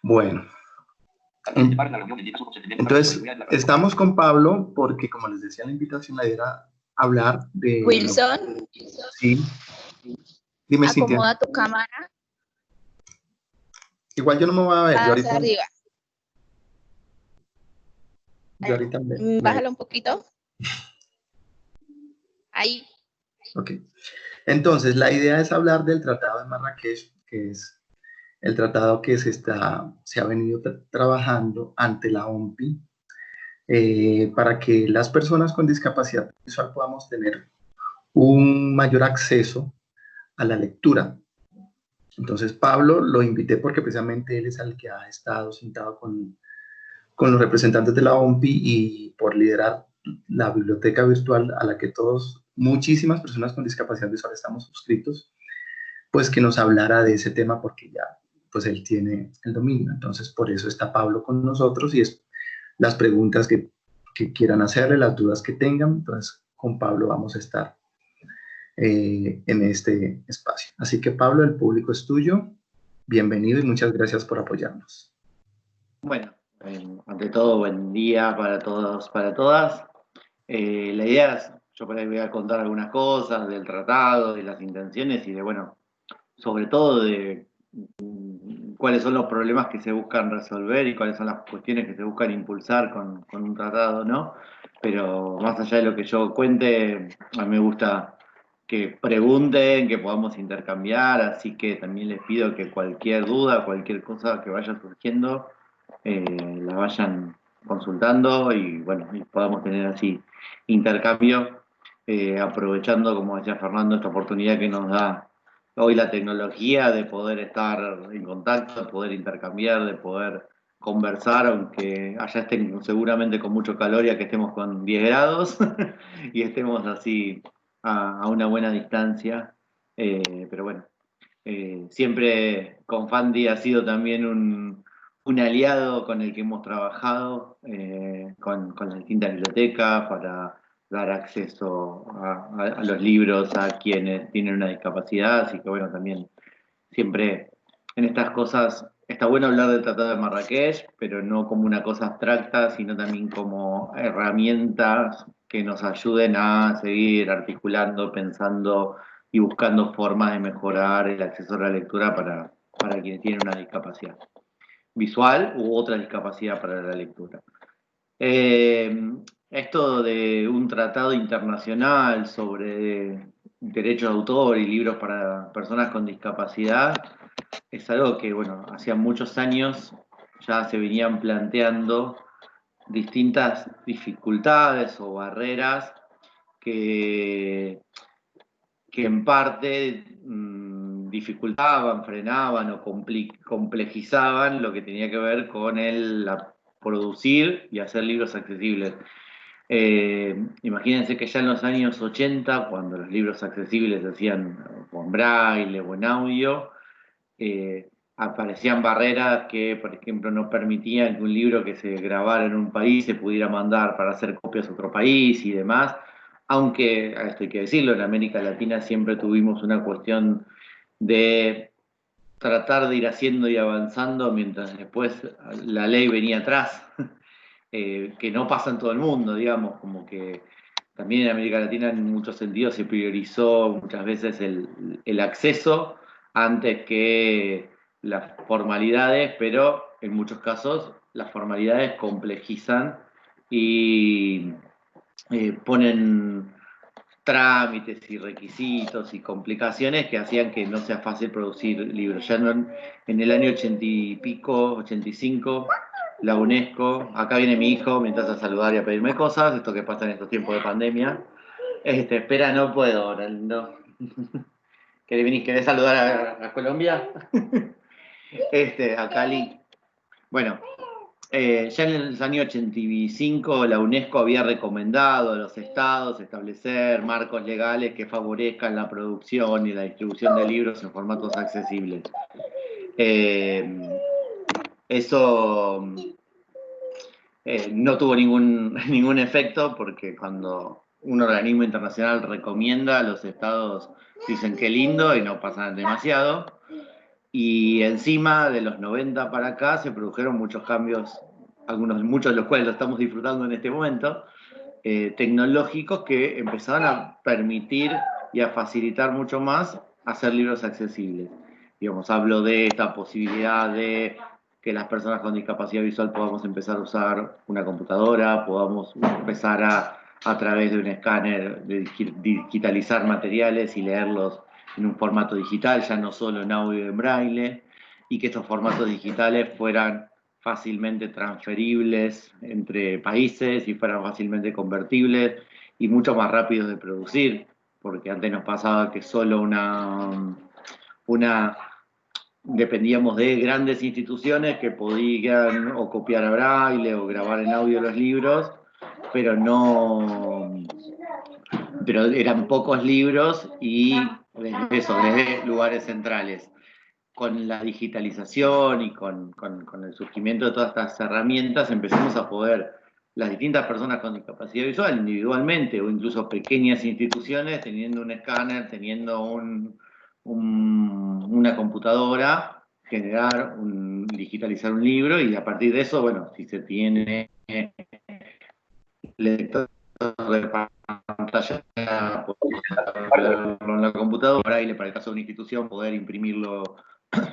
Bueno, entonces estamos con Pablo porque, como les decía, la invitación era hablar de... Wilson, sí. Dime, Cintia. acomoda tu cámara. Igual yo no me voy a ver. Yo Hacia arriba. Yo ahorita Bájalo un poquito. Ahí. Ok. Entonces, la idea es hablar del Tratado de Marrakech, que es el tratado que se ha venido trabajando ante la OMPI para que las personas con discapacidad visual podamos tener un mayor acceso a la lectura. Entonces, Pablo lo invité porque precisamente él es el que ha estado sentado con los representantes de la OMPI y por liderar la biblioteca virtual a la que muchísimas personas con discapacidad visual estamos suscritos, pues que nos hablara de ese tema porque ya, pues él tiene el dominio. Entonces, por eso está Pablo con nosotros y es las preguntas que quieran hacerle, las dudas que tengan. Entonces, con Pablo vamos a estar en este espacio. Así que, Pablo, el público es tuyo. Bienvenido y muchas gracias por apoyarnos. Bueno, ante todo, buen día para todos, para todas. La idea es, yo por ahí voy a contar algunas cosas del tratado, de las intenciones y de, bueno, sobre todo de cuáles son los problemas que se buscan resolver y cuáles son las cuestiones que se buscan impulsar con un tratado, ¿no? Pero más allá de lo que yo cuente, a mí me gusta que pregunten, que podamos intercambiar, así que también les pido que cualquier duda, cualquier cosa que vaya surgiendo, la vayan consultando y bueno, y podamos tener así intercambio, aprovechando, como decía Fernando, esta oportunidad que nos da hoy la tecnología de poder estar en contacto, de poder intercambiar, de poder conversar, aunque allá estén seguramente con mucho calor y que estemos con 10 grados y estemos así a una buena distancia, pero bueno, siempre Confandi ha sido también un aliado con el que hemos trabajado con las distintas bibliotecas para dar acceso a los libros a quienes tienen una discapacidad, así que bueno, también siempre en estas cosas está bueno hablar del Tratado de Marrakech, pero no como una cosa abstracta, sino también como herramientas que nos ayuden a seguir articulando, pensando y buscando formas de mejorar el acceso a la lectura para quienes tienen una discapacidad visual u otra discapacidad para la lectura. Esto de un tratado internacional sobre derechos de autor y libros para personas con discapacidad es algo que, bueno, hacía muchos años ya se venían planteando distintas dificultades o barreras que en parte dificultaban, frenaban o complejizaban lo que tenía que ver con producir y hacer libros accesibles. Imagínense que ya en los años 80, cuando los libros accesibles se hacían con braille o en audio, aparecían barreras que, por ejemplo, no permitían que un libro que se grabara en un país se pudiera mandar para hacer copias a otro país y demás, aunque, esto hay que decirlo, en América Latina siempre tuvimos una cuestión de tratar de ir haciendo y avanzando mientras después la ley venía atrás, que no pasa en todo el mundo, digamos, como que también en América Latina en muchos sentidos se priorizó muchas veces el acceso antes que las formalidades, pero en muchos casos las formalidades complejizan y ponen trámites y requisitos y complicaciones que hacían que no sea fácil producir libros. Ya en el año 80 y pico, 85, la UNESCO, acá viene mi hijo, me empieza a saludar y a pedirme cosas, esto que pasa en estos tiempos de pandemia. Espera, no puedo ahora, no. ¿Querés saludar a Colombia? A Cali. Bueno, ya en el año 85 la UNESCO había recomendado a los estados establecer marcos legales que favorezcan la producción y la distribución de libros en formatos accesibles. Eso no tuvo ningún efecto porque cuando un organismo internacional recomienda, los estados dicen qué lindo y no pasa demasiado. Y encima de los 90 para acá se produjeron muchos cambios, muchos de los cuales lo estamos disfrutando en este momento, tecnológicos que empezaron a permitir y a facilitar mucho más hacer libros accesibles. Digamos, hablo de esta posibilidad de que las personas con discapacidad visual podamos empezar a usar una computadora, podamos empezar a través de un escáner digitalizar materiales y leerlos en un formato digital, ya no solo en audio y en braille, y que estos formatos digitales fueran fácilmente transferibles entre países y fueran fácilmente convertibles y mucho más rápidos de producir, porque antes nos pasaba que solo dependíamos de grandes instituciones que podían o copiar a braille o grabar en audio los libros, pero eran pocos libros y desde lugares centrales. Con la digitalización y con el surgimiento de todas estas herramientas empezamos a poder, las distintas personas con discapacidad visual, individualmente o incluso pequeñas instituciones, teniendo un escáner, teniendo una computadora, digitalizar un libro y a partir de eso, bueno, si se tiene lector de pantalla, poder leerlo en la computadora, braille para el caso de una institución, poder imprimirlo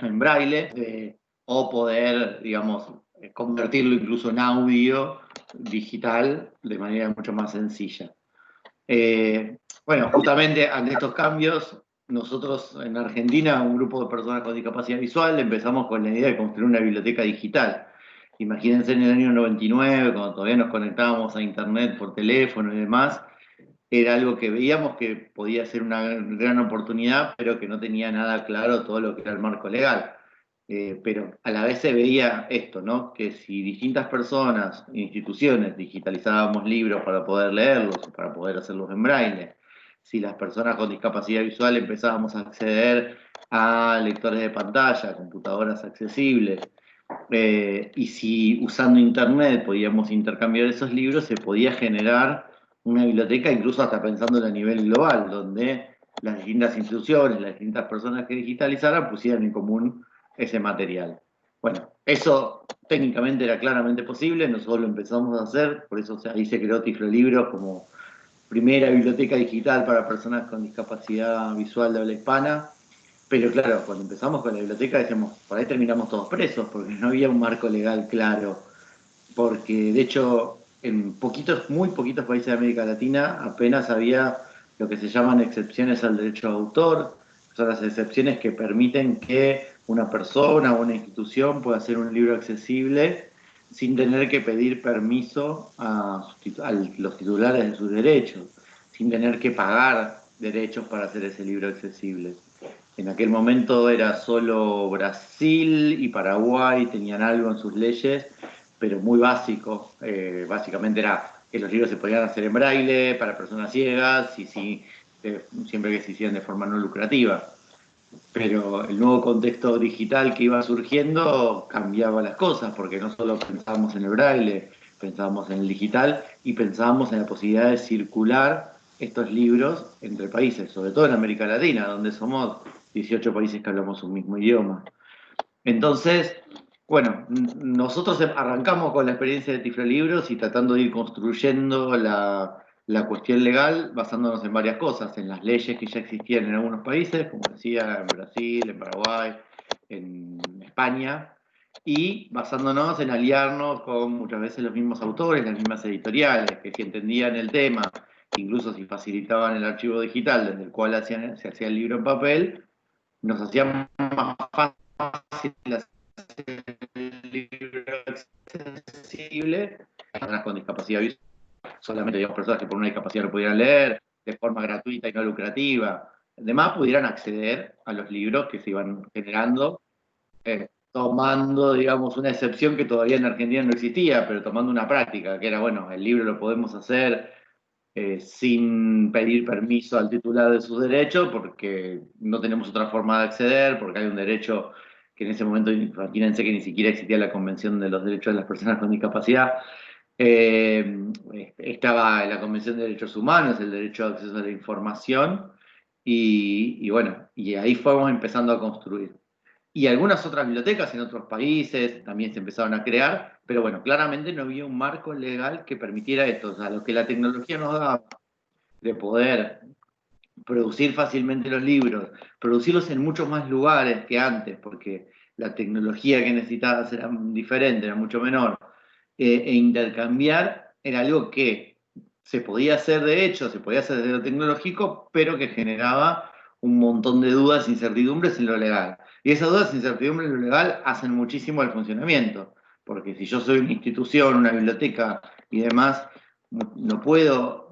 en braille, o poder, digamos, convertirlo incluso en audio digital de manera mucho más sencilla. Bueno, justamente ante estos cambios, nosotros en Argentina, un grupo de personas con discapacidad visual, empezamos con la idea de construir una biblioteca digital. Imagínense en el año 99, cuando todavía nos conectábamos a internet por teléfono y demás, era algo que veíamos que podía ser una gran oportunidad, pero que no tenía nada claro todo lo que era el marco legal. Pero a la vez se veía esto, ¿no? Que si distintas personas, instituciones, digitalizábamos libros para poder leerlos, para poder hacerlos en braille, si las personas con discapacidad visual empezábamos a acceder a lectores de pantalla, computadoras accesibles, y si usando internet podíamos intercambiar esos libros, se podía generar una biblioteca, incluso hasta pensándolo a nivel global, donde las distintas instituciones, las distintas personas que digitalizaran pusieran en común ese material. Bueno, eso técnicamente era claramente posible, nosotros lo empezamos a hacer, por eso ahí se creó Tiflolibros como primera biblioteca digital para personas con discapacidad visual de habla hispana. Pero claro, cuando empezamos con la biblioteca decíamos, por ahí terminamos todos presos, porque no había un marco legal claro. Porque de hecho, en muy poquitos países de América Latina apenas había lo que se llaman excepciones al derecho de autor, son las excepciones que permiten que una persona o una institución pueda hacer un libro accesible sin tener que pedir permiso a los titulares de sus derechos, sin tener que pagar derechos para hacer ese libro accesible. En aquel momento era solo Brasil y Paraguay, tenían algo en sus leyes, pero muy básico. Básicamente era que los libros se podían hacer en braille para personas ciegas y siempre que se hicieran de forma no lucrativa. Pero el nuevo contexto digital que iba surgiendo cambiaba las cosas, porque no solo pensábamos en el braille, pensábamos en el digital y pensábamos en la posibilidad de circular estos libros entre países, sobre todo en América Latina, donde somos 18 países que hablamos un mismo idioma. Entonces, bueno, nosotros arrancamos con la experiencia de Tiflolibros y tratando de ir construyendo la cuestión legal basándonos en varias cosas, en las leyes que ya existían en algunos países, como decía, en Brasil, en Paraguay, en España, y basándonos en aliarnos con muchas veces los mismos autores, las mismas editoriales, que si entendían el tema, incluso si facilitaban el archivo digital desde el cual se hacía el libro en papel, nos hacían más fácil hacer el libro accesible a personas con discapacidad visual, solamente digamos personas que por una discapacidad no pudieran leer de forma gratuita y no lucrativa, además pudieran acceder a los libros que se iban generando, tomando, digamos, una excepción que todavía en Argentina no existía, pero tomando una práctica, que era, bueno, el libro lo podemos hacer sin pedir permiso al titular de sus derechos, porque no tenemos otra forma de acceder, porque hay un derecho que en ese momento, imagínense que ni siquiera existía la Convención de los Derechos de las Personas con Discapacidad, estaba la Convención de Derechos Humanos, el derecho de acceso a la información, y bueno, y ahí fuimos empezando a construir. y algunas otras bibliotecas en otros países también se empezaron a crear, pero bueno, claramente no había un marco legal que permitiera esto. O sea, lo que la tecnología nos daba de poder producir fácilmente los libros, producirlos en muchos más lugares que antes, porque la tecnología que necesitabas era diferente, era mucho menor, e intercambiar era algo que se podía hacer de hecho, se podía hacer desde lo tecnológico, pero que generaba un montón de dudas e incertidumbres en lo legal. Y esas dudas e incertidumbres en lo legal hacen muchísimo al funcionamiento, porque si yo soy una institución, una biblioteca y demás, no puedo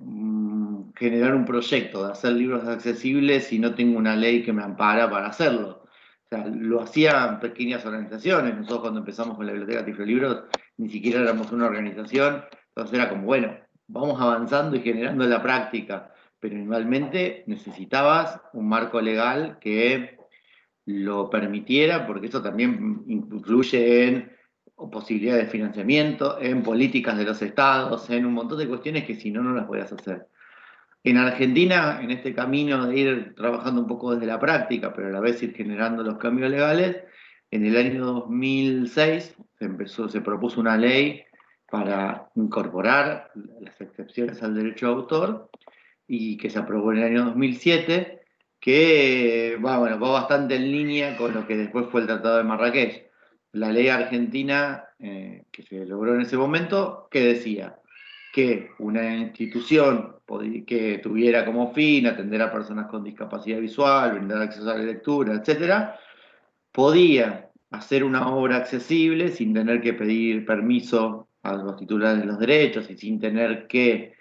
generar un proyecto de hacer libros accesibles si no tengo una ley que me ampara para hacerlo. O sea, lo hacían pequeñas organizaciones. Nosotros cuando empezamos con la Biblioteca Tiflolibros ni siquiera éramos una organización, entonces era como, bueno, vamos avanzando y generando la práctica, pero igualmente necesitabas un marco legal que lo permitiera, porque eso también influye en posibilidades de financiamiento, en políticas de los estados, en un montón de cuestiones que si no, no las podías hacer. En Argentina, en este camino de ir trabajando un poco desde la práctica, pero a la vez ir generando los cambios legales, en el año 2006 se propuso una ley para incorporar las excepciones al derecho de autor y que se aprobó en el año 2007, que va bastante en línea con lo que después fue el Tratado de Marrakech. La ley argentina que se logró en ese momento, que decía que una institución que tuviera como fin atender a personas con discapacidad visual, brindar acceso a la lectura, etc., podía hacer una obra accesible sin tener que pedir permiso a los titulares de los derechos y sin tener que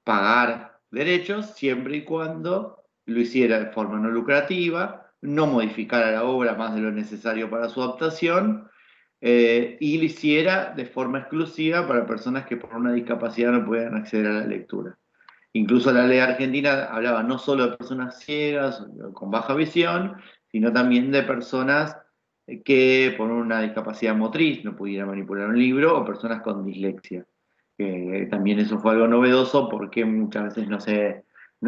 pagar derechos, siempre y cuando lo hiciera de forma no lucrativa, no modificara la obra más de lo necesario para su adaptación, y lo hiciera de forma exclusiva para personas que por una discapacidad no puedan acceder a la lectura. Incluso la ley argentina hablaba no solo de personas ciegas o con baja visión, sino también de personas que por una discapacidad motriz no pudieran manipular un libro o personas con dislexia. También eso fue algo novedoso porque muchas veces no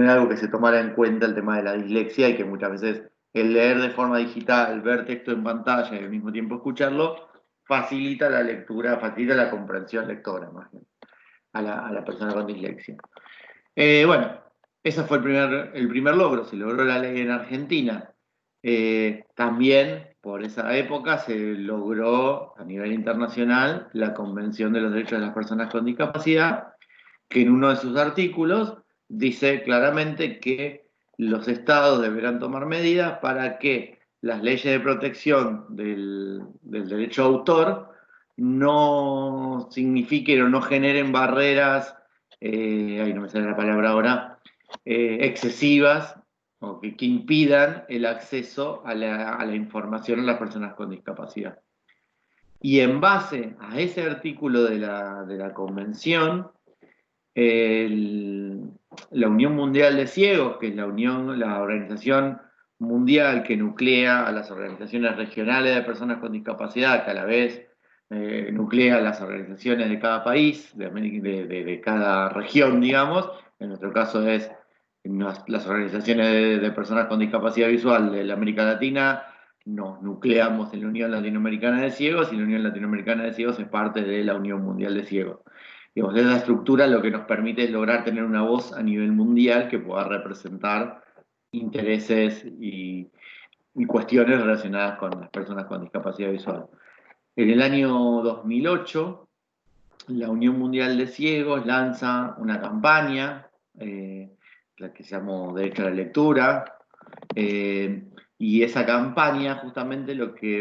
era algo que se tomara en cuenta el tema de la dislexia y que muchas veces el leer de forma digital, ver texto en pantalla y al mismo tiempo escucharlo, facilita la lectura, facilita la comprensión lectora más bien, a la persona con dislexia. Bueno, ese fue el primer logro, se logró la ley en Argentina. También por esa época se logró a nivel internacional la Convención de los Derechos de las Personas con Discapacidad, que en uno de sus artículos dice claramente que los estados deberán tomar medidas para que las leyes de protección del derecho de autor no signifiquen o no generen barreras, ahí no me sale la palabra ahora, excesivas o que impidan el acceso a la información a las personas con discapacidad. Y en base a ese artículo de la Convención, la Unión Mundial de Ciegos, que es la organización mundial que nuclea a las organizaciones regionales de personas con discapacidad, que a la vez nuclea a las organizaciones de cada país, de cada región, digamos. En nuestro caso es las organizaciones de personas con discapacidad visual de la América Latina. Nos nucleamos en la Unión Latinoamericana de Ciegos y la Unión Latinoamericana de Ciegos es parte de la Unión Mundial de Ciegos. Digamos, esa estructura lo que nos permite es lograr tener una voz a nivel mundial que pueda representar intereses y cuestiones relacionadas con las personas con discapacidad visual. En el año 2008, la Unión Mundial de Ciegos lanza una campaña, la que se llamó Derecho a la Lectura, y esa campaña justamente lo que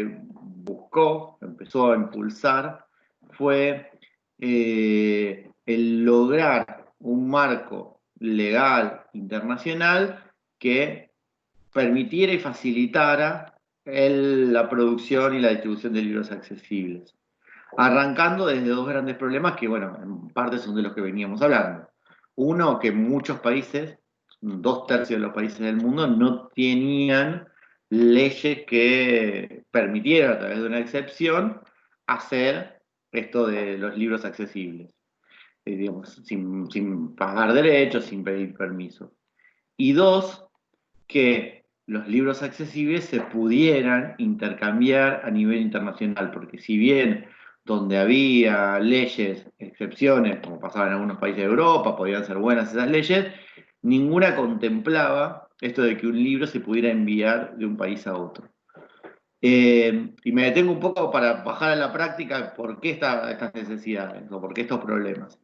empezó a impulsar, fue el lograr un marco legal internacional que permitiera y facilitara la producción y la distribución de libros accesibles. Arrancando desde dos grandes problemas que, bueno, en parte son de los que veníamos hablando. Uno, que muchos países, 2/3 de los países del mundo, no tenían leyes que permitieran, a través de una excepción, hacer esto de los libros accesibles, digamos, sin pagar derechos, sin pedir permiso. Y dos, que los libros accesibles se pudieran intercambiar a nivel internacional, porque si bien donde había leyes, excepciones, como pasaba en algunos países de Europa, podían ser buenas esas leyes, ninguna contemplaba esto de que un libro se pudiera enviar de un país a otro. Y me detengo un poco para bajar a la práctica por qué estas necesidades o por qué estos problemas.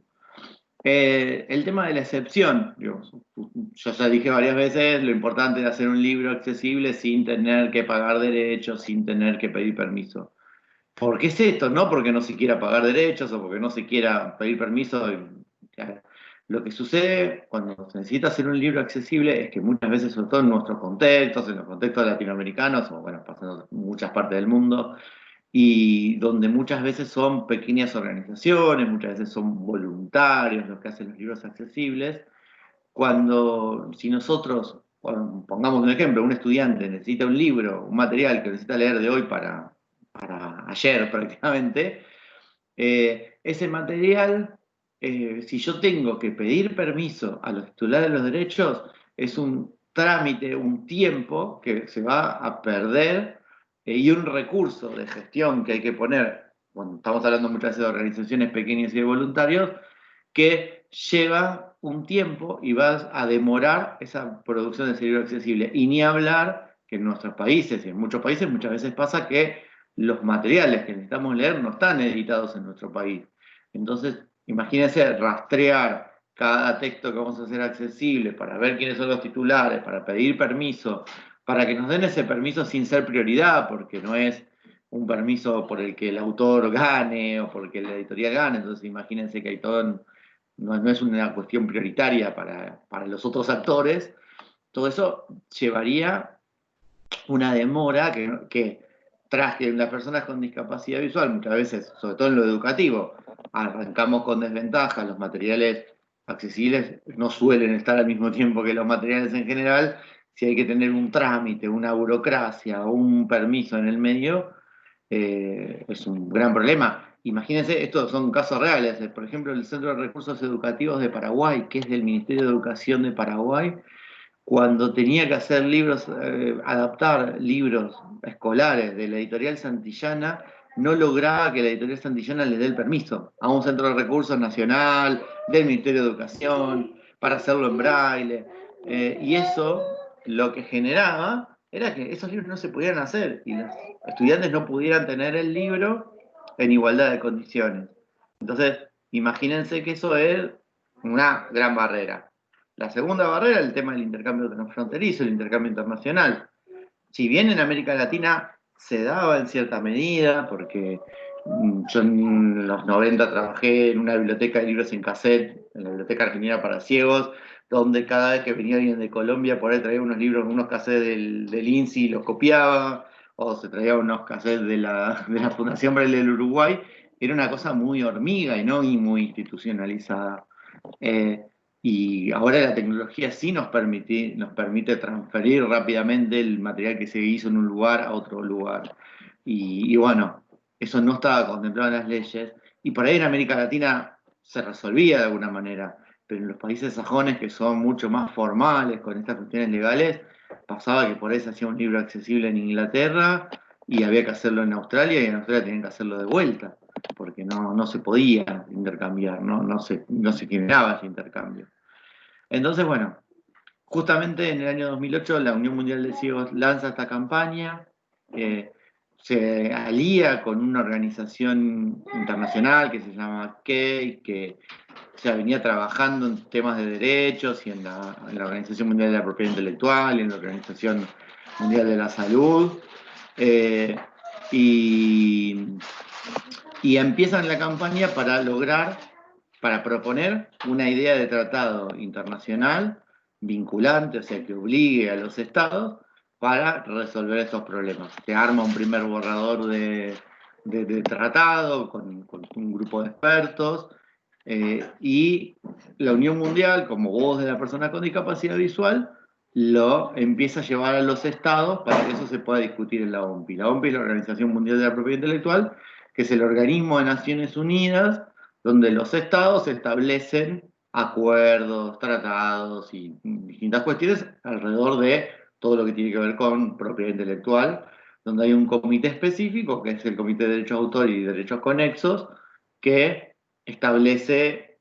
El tema de la excepción, digamos, yo ya dije varias veces lo importante de hacer un libro accesible sin tener que pagar derechos, sin tener que pedir permiso. ¿Por qué es esto? No porque no se quiera pagar derechos o porque no se quiera pedir permiso. Lo que sucede cuando se necesita hacer un libro accesible es que muchas veces, sobre todo en nuestros contextos, en los contextos latinoamericanos, o bueno, pasando en muchas partes del mundo, y donde muchas veces son pequeñas organizaciones, muchas veces son voluntarios los que hacen los libros accesibles, si nosotros, pongamos un ejemplo, un estudiante necesita un libro, un material que necesita leer de hoy para ayer prácticamente, ese material, si yo tengo que pedir permiso a los titulares de los derechos, es un trámite, un tiempo que se va a perder y un recurso de gestión que hay que poner, cuando estamos hablando muchas veces de organizaciones pequeñas y de voluntarios, que lleva un tiempo y va a demorar esa producción de ese libro accesible. Y ni hablar que en nuestros países y en muchos países muchas veces pasa que los materiales que necesitamos leer no están editados en nuestro país. Entonces, imagínense rastrear cada texto que vamos a hacer accesible para ver quiénes son los titulares, para pedir permiso, para que nos den ese permiso sin ser prioridad, porque no es un permiso por el que el autor gane o por el que la editorial gane. Entonces, imagínense que hay todo, no es una cuestión prioritaria para los otros actores. Todo eso llevaría una demora que tras que las personas con discapacidad visual, muchas veces, sobre todo en lo educativo, arrancamos con desventajas, los materiales accesibles no suelen estar al mismo tiempo que los materiales en general, si hay que tener un trámite, una burocracia o un permiso en el medio, es un gran problema. Imagínense, estos son casos reales. Por ejemplo, el Centro de Recursos Educativos de Paraguay, que es del Ministerio de Educación de Paraguay, cuando tenía que hacer libros, adaptar libros escolares de la editorial Santillana, no lograba que la editorial Santillana le dé el permiso a un centro de recursos nacional, del Ministerio de Educación, para hacerlo en braille. Y eso lo que generaba era que esos libros no se pudieran hacer y los estudiantes no pudieran tener el libro en igualdad de condiciones. Entonces, imagínense que eso es una gran barrera. La segunda barrera es el tema del intercambio transfronterizo, el intercambio internacional. Si bien en América Latina se daba en cierta medida, porque yo en los 90 trabajé en una biblioteca de libros en cassette, en la Biblioteca Argentina para Ciegos, donde cada vez que venía alguien de Colombia, por ahí traía unos libros, unos cassettes del INSI y los copiaba, o se traía unos cassettes de la Fundación Braille del Uruguay. Era una cosa muy hormiga y no muy institucionalizada. Y ahora la tecnología sí nos permite transferir rápidamente el material que se hizo en un lugar a otro lugar. Y bueno, eso no estaba contemplado en las leyes. Y por ahí en América Latina se resolvía de alguna manera. Pero en los países sajones, que son mucho más formales con estas cuestiones legales, pasaba que por ahí se hacía un libro accesible en Inglaterra y había que hacerlo en Australia, y en Australia tenían que hacerlo de vuelta, porque no se podía intercambiar, no se generaba ese intercambio. Entonces, bueno, justamente en el año 2008 la Unión Mundial de Ciegos lanza esta campaña, se alía con una organización internacional que se llama CAY, que ya venía trabajando en temas de derechos y en la Organización Mundial de la Propiedad Intelectual y en la Organización Mundial de la Salud, y empiezan la campaña para proponer una idea de tratado internacional vinculante, o sea, que obligue a los estados para resolver estos problemas. Se arma un primer borrador de tratado con un grupo de expertos, y la Unión Mundial, como voz de la persona con discapacidad visual, lo empieza a llevar a los estados para que eso se pueda discutir en la OMPI. La OMPI es la Organización Mundial de la Propiedad Intelectual, que es el organismo de Naciones Unidas donde los estados establecen acuerdos, tratados y distintas cuestiones alrededor de todo lo que tiene que ver con propiedad intelectual, donde hay un comité específico, que es el Comité de Derechos de Autor y Derechos Conexos, que establece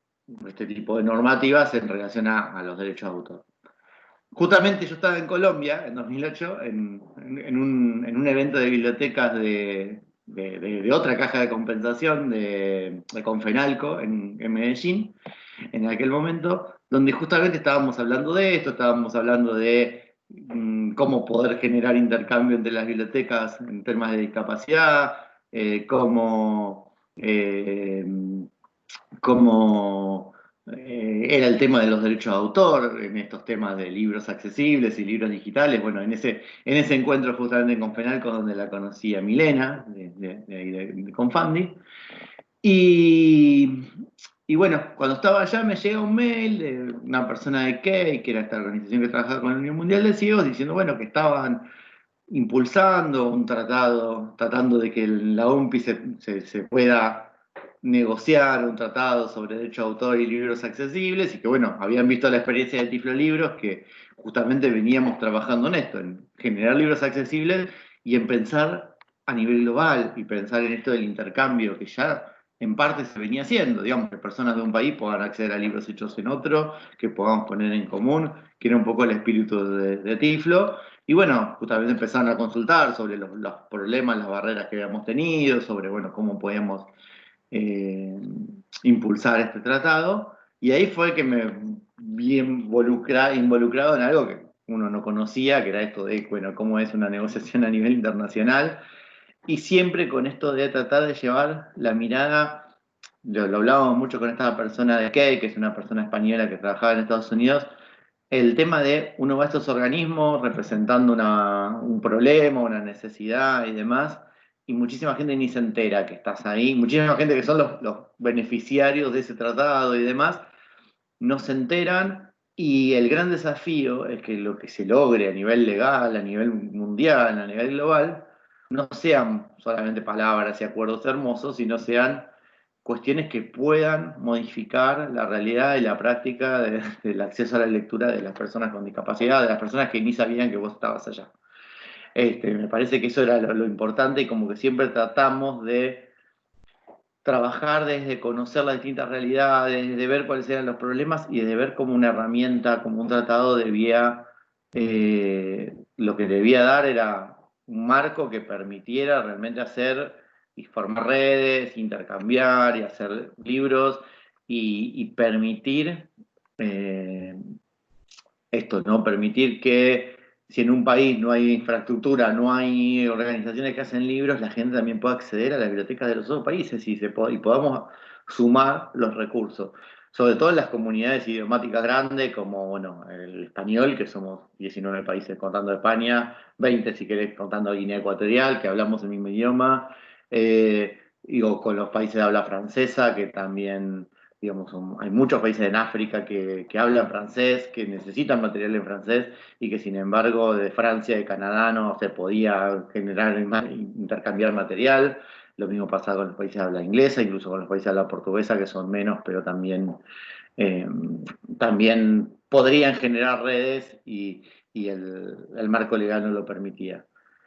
este tipo de normativas en relación a los derechos de autor. Justamente yo estaba en Colombia en 2008 en un evento de bibliotecas de otra caja de compensación de Confenalco en Medellín, en aquel momento, donde justamente estábamos hablando de esto, estábamos hablando de cómo poder generar intercambio entre las bibliotecas en temas de discapacidad, cómo era el tema de los derechos de autor, en estos temas de libros accesibles y libros digitales. Bueno, en ese encuentro justamente en Confenalco, donde la conocí a Milena, de Confandi. Y bueno, cuando estaba allá me llega un mail de una persona de CEI, que era esta organización que trabajaba con la Unión Mundial de Ciegos, diciendo, bueno, que estaban impulsando un tratado, tratando de que la OMPI se pueda negociar un tratado sobre derecho de autor y libros accesibles, y que bueno, habían visto la experiencia de Tiflo Libros, que justamente veníamos trabajando en esto, en generar libros accesibles y en pensar a nivel global, y pensar en esto del intercambio, que ya en parte se venía haciendo, digamos, que personas de un país puedan acceder a libros hechos en otro, que podamos poner en común, que era un poco el espíritu de Tiflo. Y bueno, justamente empezaron a consultar sobre los problemas, las barreras que habíamos tenido, sobre, bueno, cómo podíamos impulsar este tratado. Y ahí fue que me vi involucrado en algo que uno no conocía, que era esto de, bueno, cómo es una negociación a nivel internacional. Y siempre con esto de tratar de llevar la mirada, lo hablábamos mucho con esta persona de Key, que es una persona española que trabajaba en Estados Unidos, el tema de uno va a estos organismos representando un problema, una necesidad y demás, y muchísima gente ni se entera que estás ahí, muchísima gente que son los beneficiarios de ese tratado y demás, no se enteran, y el gran desafío es que lo que se logre a nivel legal, a nivel mundial, a nivel global, no sean solamente palabras y acuerdos hermosos, sino sean cuestiones que puedan modificar la realidad y la práctica del acceso a la lectura de las personas con discapacidad, de las personas que ni sabían que vos estabas allá. Me parece que eso era lo importante, y como que siempre tratamos de trabajar desde conocer las distintas realidades, de ver cuáles eran los problemas y de ver como una herramienta, como un tratado debía, lo que debía dar era un marco que permitiera realmente hacer y formar redes, intercambiar y hacer libros y permitir esto, ¿no? Permitir que si en un país no hay infraestructura, no hay organizaciones que hacen libros, la gente también pueda acceder a las bibliotecas de los otros países y podamos sumar los recursos. Sobre todo en las comunidades idiomáticas grandes, como bueno, el español, que somos 19 países contando España, 20 si querés contando Guinea Ecuatorial, que hablamos el mismo idioma, digo, con los países de habla francesa, que también, digamos, hay muchos países en África que hablan francés, que necesitan material en francés, y que sin embargo de Francia y Canadá no se podía generar, intercambiar material. Lo mismo pasa con los países de habla inglesa, incluso con los países de habla portuguesa, que son menos, pero también podrían generar redes, y el marco legal no lo permitía.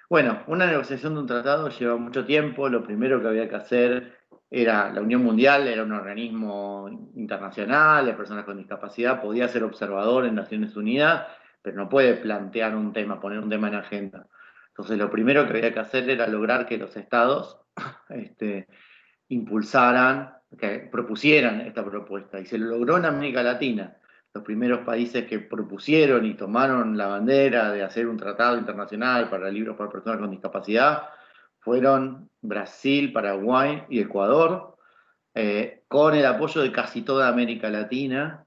Bueno, una negociación de un tratado lleva mucho tiempo. Lo primero que había que hacer era, la Unión Mundial era un organismo internacional de personas con discapacidad, podía ser observador en Naciones Unidas, pero no puede plantear un tema, poner un tema en agenda. Entonces lo primero que había que hacer era lograr que los estados impulsaran, que propusieran esta propuesta, y se lo logró en América Latina. Los primeros países que propusieron y tomaron la bandera de hacer un tratado internacional para libros para personas con discapacidad fueron Brasil, Paraguay y Ecuador, con el apoyo de casi toda América Latina.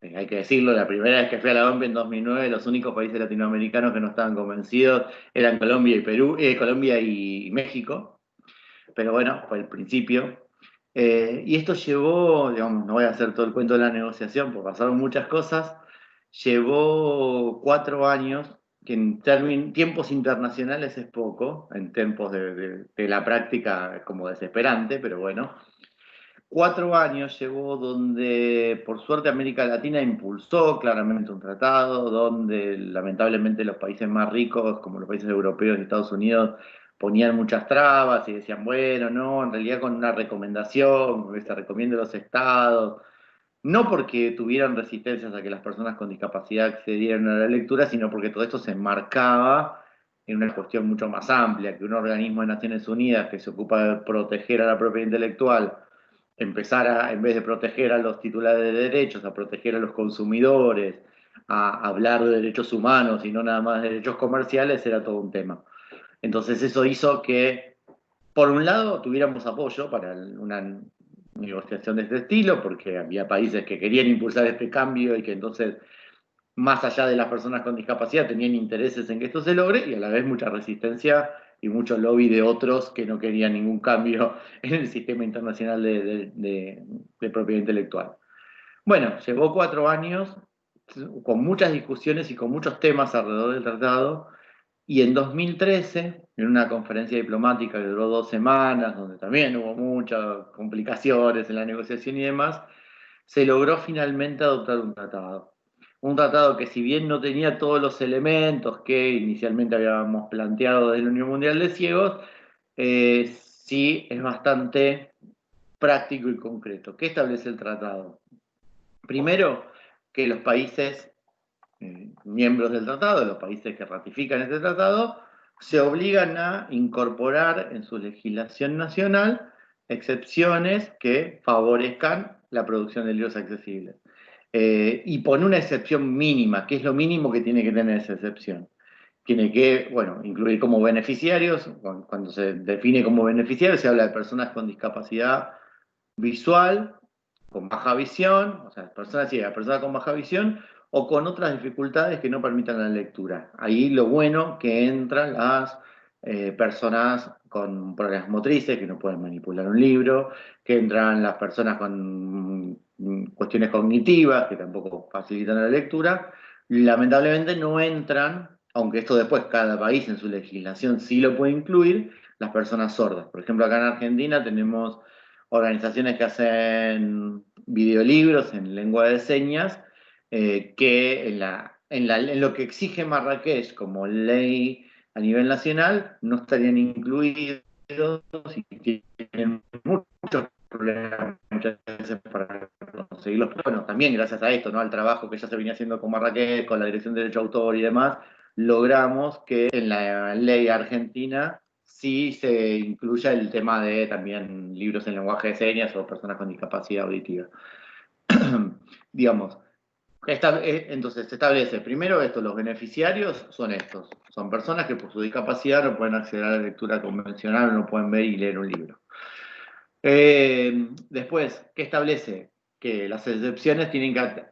Hay que decirlo, la primera vez que fui a la OMP en 2009, los únicos países latinoamericanos que no estaban convencidos eran Colombia y Perú, Colombia y México, pero bueno, fue el principio. Y esto llevó, digamos, no voy a hacer todo el cuento de la negociación, porque pasaron muchas cosas, llevó 4 años, que en tiempos internacionales es poco, en tiempos de la práctica es como desesperante, pero bueno. 4 años llevó donde, por suerte, América Latina impulsó claramente un tratado, donde lamentablemente los países más ricos, como los países europeos y Estados Unidos, ponían muchas trabas y decían, bueno, no, en realidad con una recomendación, que se recomiende a los estados, no porque tuvieran resistencias a que las personas con discapacidad accedieran a la lectura, sino porque todo esto se enmarcaba en una cuestión mucho más amplia, que un organismo de Naciones Unidas que se ocupa de proteger a la propiedad intelectual, empezara, en vez de proteger a los titulares de derechos, a proteger a los consumidores, a hablar de derechos humanos y no nada más de derechos comerciales, era todo un tema. Entonces eso hizo que, por un lado, tuviéramos apoyo para una negociación de este estilo, porque había países que querían impulsar este cambio y que entonces, más allá de las personas con discapacidad, tenían intereses en que esto se logre, y a la vez mucha resistencia y mucho lobby de otros que no querían ningún cambio en el sistema internacional de propiedad intelectual. Bueno, llevó 4 años con muchas discusiones y con muchos temas alrededor del tratado, y en 2013, en una conferencia diplomática que duró 2 semanas, donde también hubo muchas complicaciones en la negociación y demás, se logró finalmente adoptar un tratado. Un tratado que, si bien no tenía todos los elementos que inicialmente habíamos planteado desde la Unión Mundial de Ciegos, sí es bastante práctico y concreto. ¿Qué establece el tratado? Primero, que los países miembros del tratado, los países que ratifican este tratado, se obligan a incorporar en su legislación nacional excepciones que favorezcan la producción de libros accesibles. Y pone una excepción mínima, que es lo mínimo que tiene que tener esa excepción. Tiene que, bueno, incluir como beneficiarios, cuando se define como beneficiario se habla de personas con discapacidad visual, con baja visión, o sea, personas ciegas, personas con baja visión, o con otras dificultades que no permitan la lectura. Ahí lo bueno que entran las personas con problemas motrices, que no pueden manipular un libro, que entran las personas con cuestiones cognitivas, que tampoco facilitan la lectura. Lamentablemente no entran, aunque esto después cada país en su legislación sí lo puede incluir, las personas sordas. Por ejemplo, acá en Argentina tenemos organizaciones que hacen videolibros en lengua de señas, que en lo que exige Marrakech como ley a nivel nacional no estarían incluidos y tienen muchos problemas muchas veces para conseguirlos. Bueno, también gracias a esto, ¿no? Al trabajo que ya se venía haciendo con Marrakech, con la Dirección de Derecho de Autor y demás, logramos que en la ley argentina sí se incluya el tema de también libros en lenguaje de señas o personas con discapacidad auditiva. Digamos, entonces se establece primero esto, los beneficiarios son estos, son personas que por su discapacidad no pueden acceder a la lectura convencional, no pueden ver y leer un libro. Después, ¿qué establece? Que las excepciones tienen que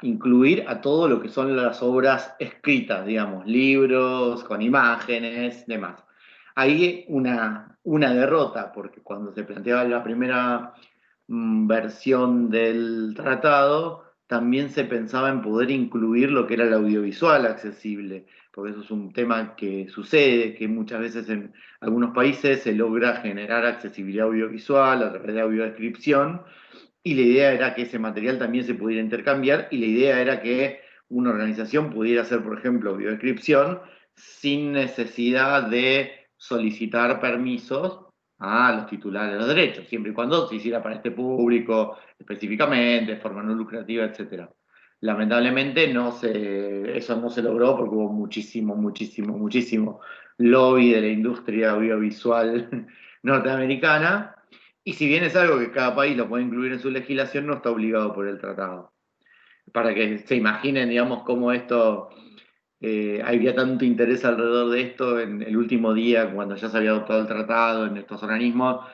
incluir a todo lo que son las obras escritas, digamos, libros, con imágenes, demás. Ahí una derrota, porque cuando se planteaba la primera versión del tratado, también se pensaba en poder incluir lo que era el audiovisual accesible, porque eso es un tema que sucede, que muchas veces en algunos países se logra generar accesibilidad audiovisual a través de audiodescripción, y la idea era que ese material también se pudiera intercambiar, y la idea era que una organización pudiera hacer, por ejemplo, audiodescripción sin necesidad de solicitar permisos a los titulares de los derechos, siempre y cuando se hiciera para este público específicamente, de forma no lucrativa, etc. Lamentablemente eso no se logró porque hubo muchísimo lobby de la industria audiovisual norteamericana, y si bien es algo que cada país lo puede incluir en su legislación, no está obligado por el tratado. Para que se imaginen, digamos, cómo esto, había tanto interés alrededor de esto en el último día, cuando ya se había adoptado el tratado en estos organismos,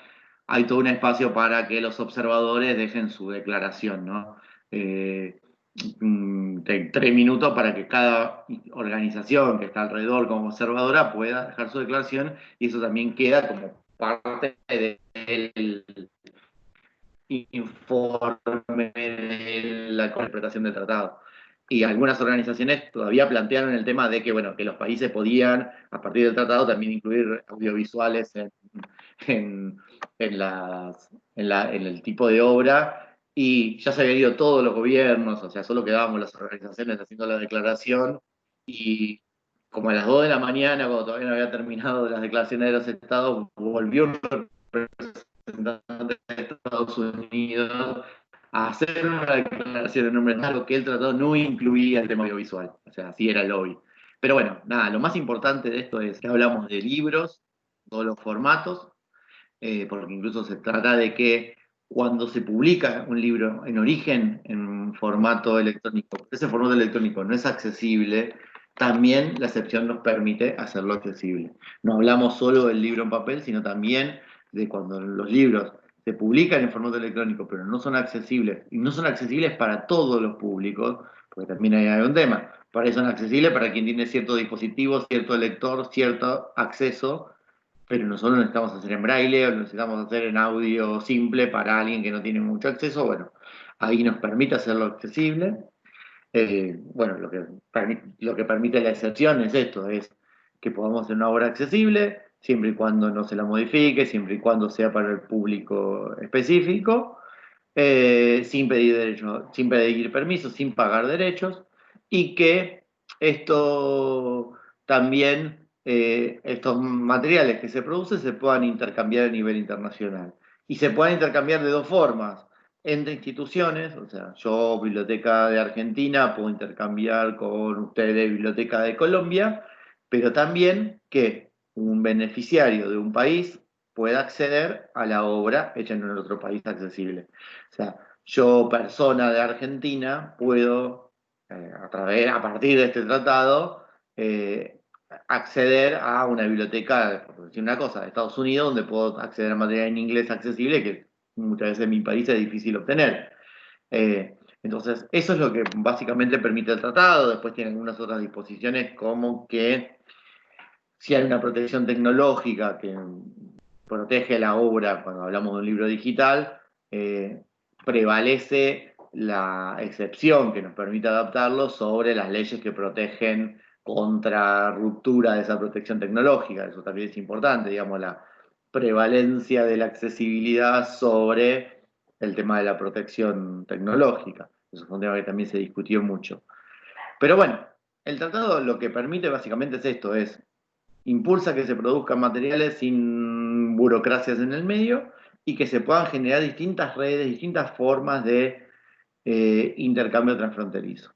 hay todo un espacio para que los observadores dejen su declaración, ¿no? 3 minutos para que cada organización que está alrededor como observadora pueda dejar su declaración, y eso también queda como parte del informe de la interpretación del tratado. y algunas organizaciones todavía plantearon el tema de que, bueno, que los países podían, a partir del tratado, también incluir audiovisuales en, en el tipo de obra, y ya se habían ido todos los gobiernos, o sea, solo quedábamos las organizaciones haciendo la declaración, y como a las 2 de la mañana, cuando todavía no había terminado las declaraciones de los estados, volvió un representante de Estados Unidos a hacer una declaración en nombre de algo que el tratado no incluía el tema audiovisual, o sea, así era el lobby. Pero bueno, nada, lo más importante de esto es que hablamos de libros, todos los formatos, porque incluso se trata de que cuando se publica un libro en origen en formato electrónico, ese formato electrónico no es accesible, también la excepción nos permite hacerlo accesible. No hablamos solo del libro en papel, sino también de cuando los libros se publican en formato electrónico, pero no son accesibles, y no son accesibles para todos los públicos, porque también hay un tema. Para eso son accesibles para quien tiene cierto dispositivo, cierto lector, cierto acceso, pero nosotros lo necesitamos hacer en braille o lo necesitamos hacer en audio simple para alguien que no tiene mucho acceso. Bueno, ahí nos permite hacerlo accesible. Bueno, lo que permite la excepción es esto, es que podamos hacer una obra accesible, siempre y cuando no se la modifique, siempre y cuando sea para el público específico, sin pedir derechos, sin pedir permisos, sin pagar derechos, y que esto también, estos materiales que se producen se puedan intercambiar a nivel internacional. Y se puedan intercambiar de dos formas, entre instituciones, o sea, yo, Biblioteca de Argentina, puedo intercambiar con ustedes, Biblioteca de Colombia, pero también que un beneficiario de un país pueda acceder a la obra hecha en otro país accesible. O sea, yo, persona de Argentina, puedo, a partir de este tratado, eh, acceder a una biblioteca, por decir una cosa, de Estados Unidos, donde puedo acceder a material en inglés accesible, que muchas veces en mi país es difícil obtener. Entonces, eso es lo que básicamente permite el tratado. Después tiene algunas otras disposiciones, como que si hay una protección tecnológica que protege la obra cuando hablamos de un libro digital, prevalece la excepción que nos permite adaptarlo sobre las leyes que protegen contra ruptura de esa protección tecnológica. Eso también es importante, digamos, la prevalencia de la accesibilidad sobre el tema de la protección tecnológica. Eso fue un tema que también se discutió mucho. Pero bueno, el tratado lo que permite básicamente es esto, es impulsa que se produzcan materiales sin burocracias en el medio y que se puedan generar distintas redes, distintas formas de intercambio transfronterizo.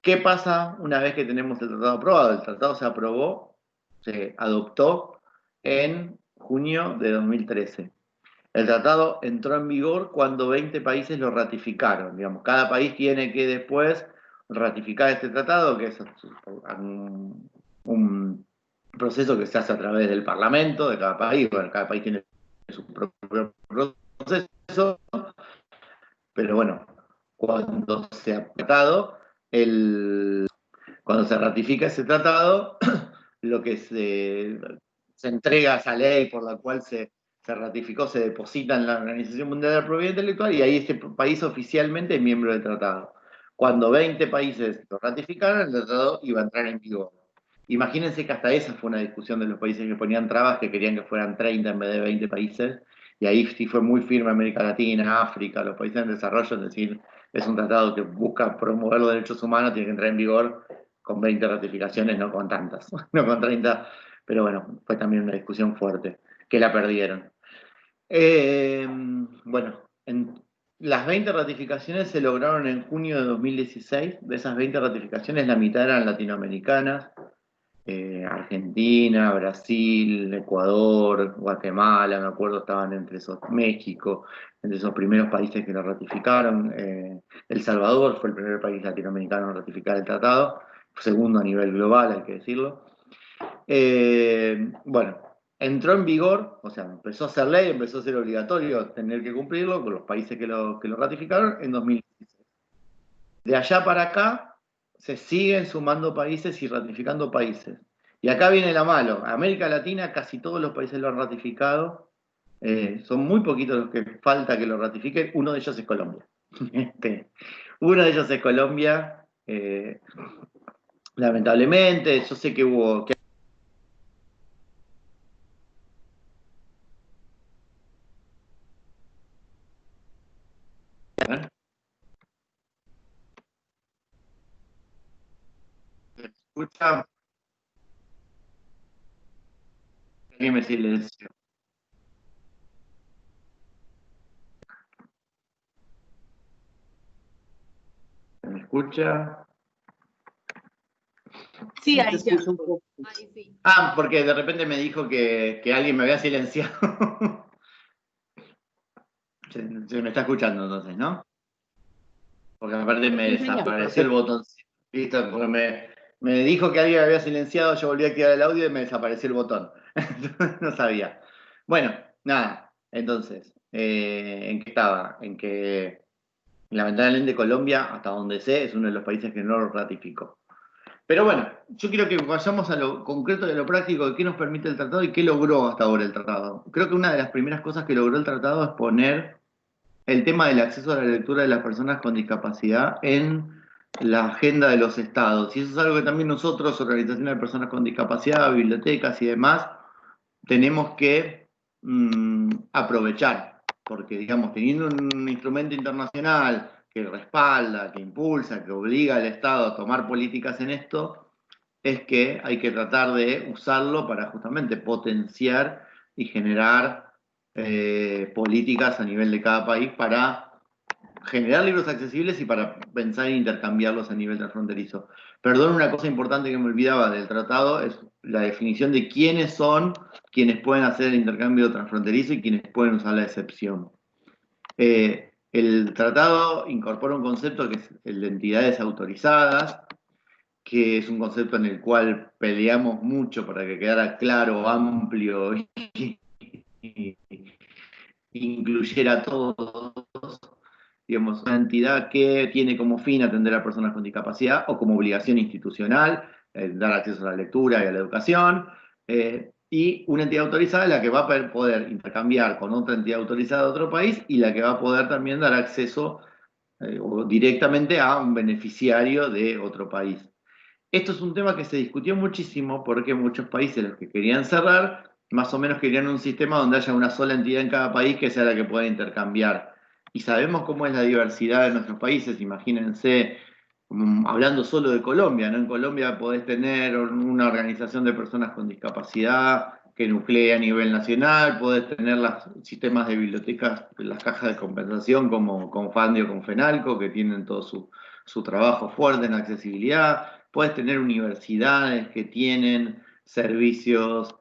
¿Qué pasa una vez que tenemos el tratado aprobado? El tratado se aprobó, se adoptó en junio de 2013. El tratado entró en vigor cuando 20 países lo ratificaron. Digamos, cada país tiene que después ratificar este tratado, que es un proceso que se hace a través del Parlamento de cada país. Bueno, cada país tiene su propio proceso, pero bueno, cuando se ha tratado, cuando se ratifica ese tratado, lo que se entrega a esa ley por la cual se ratificó, se deposita en la Organización Mundial de la Propiedad Intelectual y ahí este país oficialmente es miembro del tratado. Cuando 20 países lo ratificaron, el tratado iba a entrar en vigor. Imagínense que hasta esa fue una discusión de los países que ponían trabas, que querían que fueran 30 en vez de 20 países, y ahí sí fue muy firme América Latina, África, los países en desarrollo, es decir, es un tratado que busca promover los derechos humanos, tiene que entrar en vigor con 20 ratificaciones, no con tantas, no con 30, pero bueno, fue también una discusión fuerte, que la perdieron. Bueno, las 20 ratificaciones se lograron en junio de 2016, de esas 20 ratificaciones la mitad eran latinoamericanas, Argentina, Brasil, Ecuador, Guatemala, me acuerdo, estaban entre esos, México, entre esos primeros países que lo ratificaron. El Salvador fue el primer país latinoamericano en ratificar el tratado, segundo a nivel global, hay que decirlo. Bueno, entró en vigor, o sea, empezó a ser ley, empezó a ser obligatorio tener que cumplirlo con los países que lo ratificaron en 2016. De allá para acá se siguen sumando países y ratificando países. Y acá viene la malo. América Latina, casi todos los países lo han ratificado. Son muy poquitos los que falta que lo ratifiquen. Uno de ellos es Colombia. Uno de ellos es Colombia. lamentablemente, yo sé que hubo... ¿Se escucha? Alguien me silenció. ¿Me escucha? Sí, ahí ya. escucho un poco. Ahí sí. Ah, porque de repente me dijo que alguien me había silenciado. Se me está escuchando entonces, ¿no? Porque aparte me Sí, señor. desapareció el botón. ¿Listo? Porque me dijo que alguien me había silenciado, yo volví a activar el audio y me desapareció el botón. No sabía. Bueno, nada. Entonces, ¿en qué estaba? En que lamentablemente Colombia, hasta donde sé, es uno de los países que no lo ratificó. Pero bueno, yo quiero que vayamos a lo concreto y a lo práctico de qué nos permite el tratado y qué logró hasta ahora el tratado. Creo que una de las primeras cosas que logró el tratado es poner el tema del acceso a la lectura de las personas con discapacidad en la agenda de los estados. Y eso es algo que también nosotros, organizaciones de personas con discapacidad, bibliotecas y demás, tenemos que aprovechar. Porque, digamos, teniendo un instrumento internacional que respalda, que impulsa, que obliga al Estado a tomar políticas en esto, es que hay que tratar de usarlo para justamente potenciar y generar políticas a nivel de cada país para generar libros accesibles y para pensar en intercambiarlos a nivel transfronterizo. Perdón, una cosa importante que me olvidaba del tratado es la definición de quiénes son quienes pueden hacer el intercambio transfronterizo y quienes pueden usar la excepción. El tratado incorpora un concepto que es el de entidades autorizadas, que es un concepto en el cual peleamos mucho para que quedara claro, amplio y incluyera a todos, digamos, una entidad que tiene como fin atender a personas con discapacidad o como obligación institucional, dar acceso a la lectura y a la educación, y una entidad autorizada es la que va a poder intercambiar con otra entidad autorizada de otro país y la que va a poder también dar acceso directamente a un beneficiario de otro país. Esto es un tema que se discutió muchísimo porque muchos países, los que querían cerrar, más o menos querían un sistema donde haya una sola entidad en cada país que sea la que pueda intercambiar. Y sabemos cómo es la diversidad de nuestros países, imagínense, hablando solo de Colombia, ¿no? En Colombia podés tener una organización de personas con discapacidad que nuclea a nivel nacional, podés tener los sistemas de bibliotecas, las cajas de compensación como Confandio, con Fenalco, que tienen todo su trabajo fuerte en accesibilidad. Puedes tener universidades que tienen servicios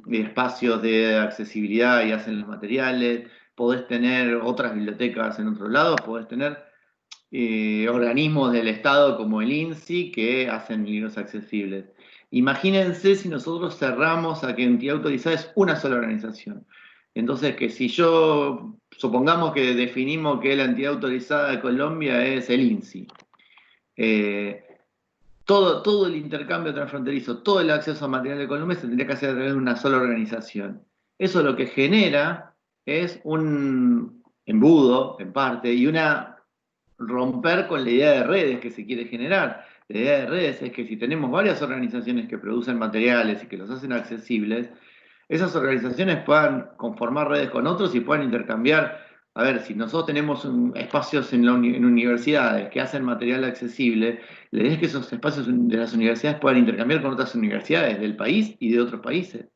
y espacios de accesibilidad y hacen los materiales, podés tener otras bibliotecas en otros lados, podés tener organismos del Estado como el INSI que hacen libros accesibles. Imagínense si nosotros cerramos a que entidad autorizada es una sola organización. Entonces, que si yo, supongamos que definimos que la entidad autorizada de Colombia es el INSI, todo el intercambio transfronterizo, todo el acceso a material de Colombia se tendría que hacer a través de una sola organización. Eso lo que genera es un embudo, en parte, y una romper con la idea de redes que se quiere generar. La idea de redes es que si tenemos varias organizaciones que producen materiales y que los hacen accesibles, esas organizaciones puedan conformar redes con otros y puedan intercambiar. A ver, si nosotros tenemos espacios en universidades que hacen material accesible, la idea es que esos espacios de las universidades puedan intercambiar con otras universidades del país y de otros países.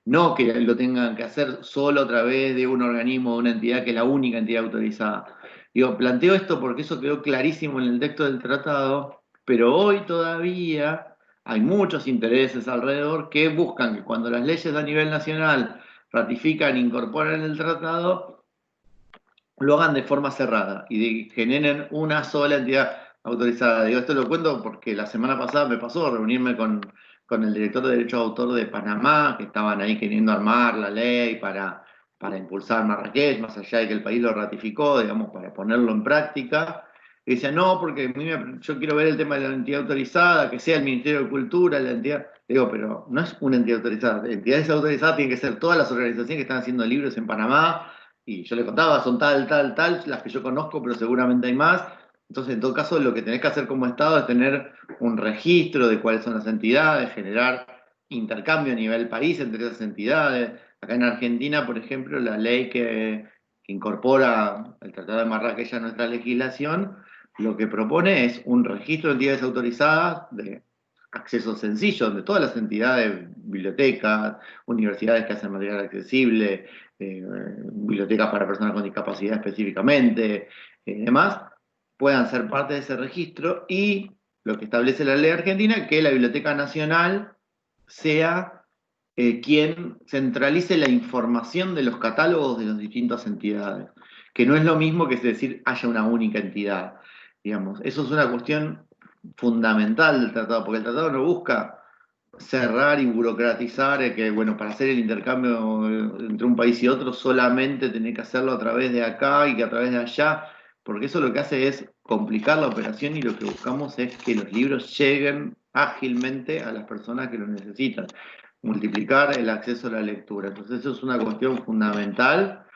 No que lo tengan que hacer solo a través de un organismo o una entidad que es la única entidad autorizada. Digo, planteo esto porque eso quedó clarísimo en el texto del tratado, pero hoy todavía hay muchos intereses alrededor que buscan que cuando las leyes a nivel nacional ratifican e incorporan el tratado, lo hagan de forma cerrada y generen una sola entidad autorizada. Digo, esto lo cuento porque la semana pasada me pasó reunirme con el director de Derecho de Autor de Panamá, que estaban ahí queriendo armar la ley para impulsar Marrakech, más allá de que el país lo ratificó, digamos, para ponerlo en práctica. Y decía, no, porque yo quiero ver el tema de la entidad autorizada, que sea el Ministerio de Cultura, la entidad. Digo, pero no es una entidad autorizada. Entidades autorizadas tienen que ser todas las organizaciones que están haciendo libros en Panamá, y yo le contaba, son tal, las que yo conozco, pero seguramente hay más. Entonces, en todo caso, lo que tenés que hacer como Estado es tener un registro de cuáles son las entidades, generar intercambio a nivel país entre esas entidades. Acá en Argentina, por ejemplo, la ley que incorpora el Tratado de Marrakech a nuestra legislación, lo que propone es un registro de entidades autorizadas de acceso sencillo, donde todas las entidades, bibliotecas, universidades que hacen material accesible, bibliotecas para personas con discapacidad específicamente, demás, puedan ser parte de ese registro, y lo que establece la ley argentina, que la Biblioteca Nacional sea quien centralice la información de los catálogos de las distintas entidades, que no es lo mismo que es decir haya una única entidad, digamos. Eso es una cuestión fundamental del tratado, porque el tratado no busca cerrar y burocratizar, que bueno, para hacer el intercambio entre un país y otro solamente tenés que hacerlo a través de acá y que a través de allá, porque eso lo que hace es complicar la operación, y lo que buscamos es que los libros lleguen ágilmente a las personas que los necesitan, multiplicar el acceso a la lectura. Entonces eso es una cuestión fundamental,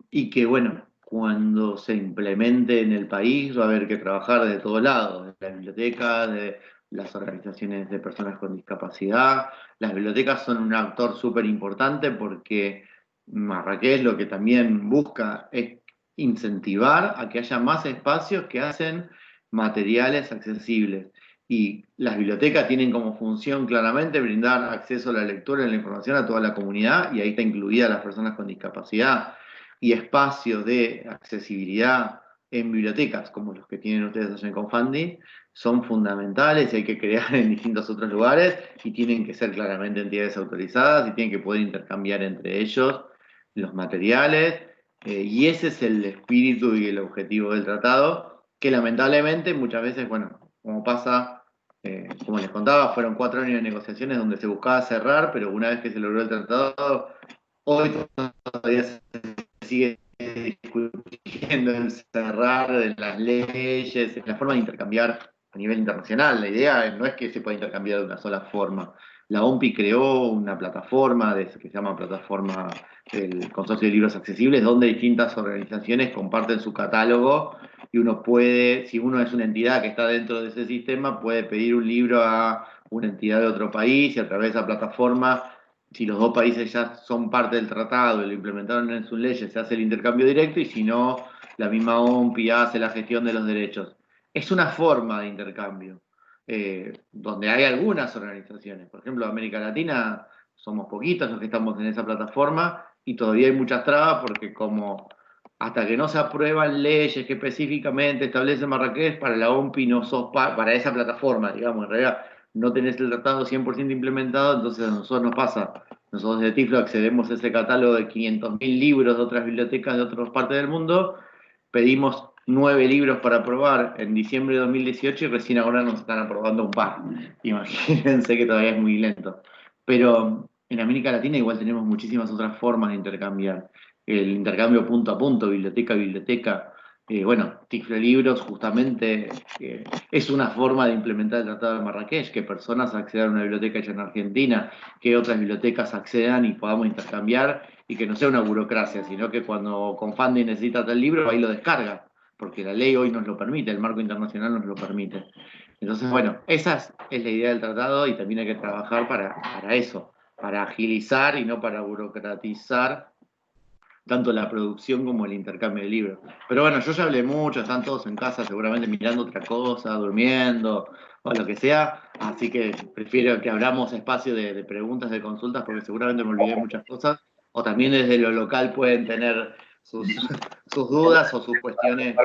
y que bueno, cuando se implemente en el país va a haber que trabajar de todos lados, de la biblioteca, de las organizaciones de personas con discapacidad. Las bibliotecas son un actor súper importante, porque Marrakech lo que también busca es incentivar a que haya más espacios que hacen materiales accesibles. Y las bibliotecas tienen como función claramente brindar acceso a la lectura y la información a toda la comunidad, y ahí está incluida las personas con discapacidad. Y espacios de accesibilidad en bibliotecas, como los que tienen ustedes allá en Confandi, son fundamentales, y hay que crear en distintos otros lugares, y tienen que ser claramente entidades autorizadas, y tienen que poder intercambiar entre ellos los materiales, y ese es el espíritu y el objetivo del tratado, que lamentablemente muchas veces, bueno, como pasa, como les contaba, fueron 4 años de negociaciones donde se buscaba cerrar, pero una vez que se logró el tratado, hoy todavía se sigue discutiendo en cerrar de las leyes, en la forma de intercambiar a nivel internacional. La idea no es que se pueda intercambiar de una sola forma. La OMPI creó una plataforma que se llama Plataforma del Consorcio de Libros Accesibles, donde distintas organizaciones comparten su catálogo, y uno puede, si uno es una entidad que está dentro de ese sistema, puede pedir un libro a una entidad de otro país, y a través de esa plataforma, si los dos países ya son parte del tratado y lo implementaron en sus leyes, se hace el intercambio directo, y si no, la misma OMPI hace la gestión de los derechos. Es una forma de intercambio, donde hay algunas organizaciones. Por ejemplo, América Latina somos poquitos los que estamos en esa plataforma, y todavía hay muchas trabas, porque como hasta que no se aprueban leyes que específicamente establecen Marrakech, para la OMPI no sos para esa plataforma, digamos, en realidad no tenés el tratado 100% implementado. Entonces a nosotros nos pasa, nosotros de Tiflo accedemos a ese catálogo de 500.000 libros de otras bibliotecas de otras partes del mundo, pedimos 9 libros para aprobar en diciembre de 2018, y recién ahora nos están aprobando un par. Imagínense que todavía es muy lento. Pero en América Latina igual tenemos muchísimas otras formas de intercambiar. El intercambio punto a punto, biblioteca a biblioteca. Bueno, Tiflo Libros justamente es una forma de implementar el Tratado de Marrakech, que personas accedan a una biblioteca hecha en Argentina, que otras bibliotecas accedan y podamos intercambiar, y que no sea una burocracia, sino que cuando Confandi necesita tal libro, ahí lo descarga, porque la ley hoy nos lo permite, el marco internacional nos lo permite. Entonces, bueno, esa es la idea del tratado, y también hay que trabajar para eso, para agilizar y no para burocratizar tanto la producción como el intercambio de libros. Pero bueno, yo ya hablé mucho, están todos en casa seguramente mirando otra cosa, durmiendo o lo que sea, así que prefiero que abramos espacio de preguntas, de consultas, porque seguramente me olvidé muchas cosas, o también desde lo local pueden tener sus dudas o sus cuestiones.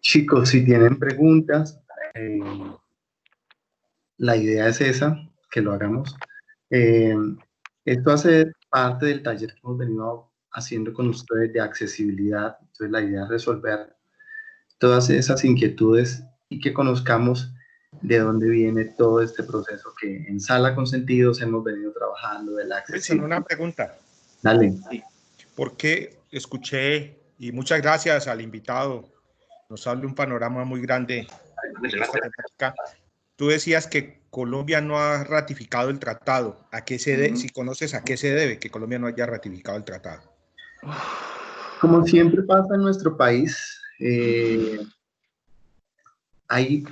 Chicos, si tienen preguntas, la idea es esa, que lo hagamos. Esto hace parte del taller que hemos venido haciendo con ustedes de accesibilidad. Entonces la idea es resolver todas esas inquietudes y que conozcamos de dónde viene todo este proceso que en Sala con Sentidos hemos venido trabajando de la accesibilidad. Una pregunta. Dale. Porque escuché, y muchas gracias al invitado, nos habla un panorama muy grande de esta temática. tú decías que Colombia no ha ratificado el tratado. ¿A qué se debe? Si conoces a qué se debe que Colombia no haya ratificado el tratado. Como siempre pasa en nuestro país, hay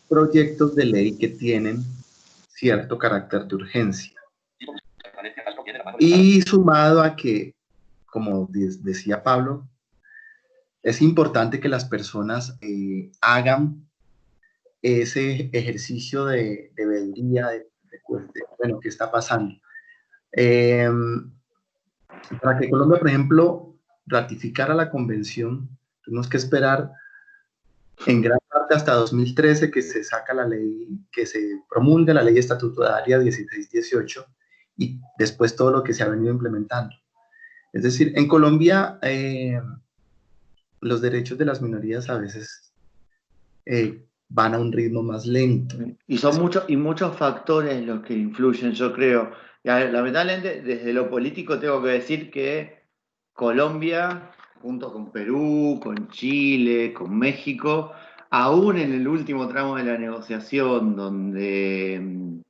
proyectos de ley que tienen cierto carácter de urgencia. Y sumado a que, como decía Pablo, es importante que las personas hagan ese ejercicio de veeduría, bueno, ¿qué está pasando? Para que Colombia, por ejemplo, ratificara la convención, tuvimos que esperar en gran parte hasta 2013 que se saca la ley, que se promulga la ley estatutaria 1618 y después todo lo que se ha venido implementando. Es decir, en Colombia los derechos de las minorías a veces van a un ritmo más lento. Y son muchos factores los que influyen, yo creo. Y lamentablemente, desde lo político tengo que decir que Colombia, junto con Perú, con Chile, con México, aún en el último tramo de la negociación, donde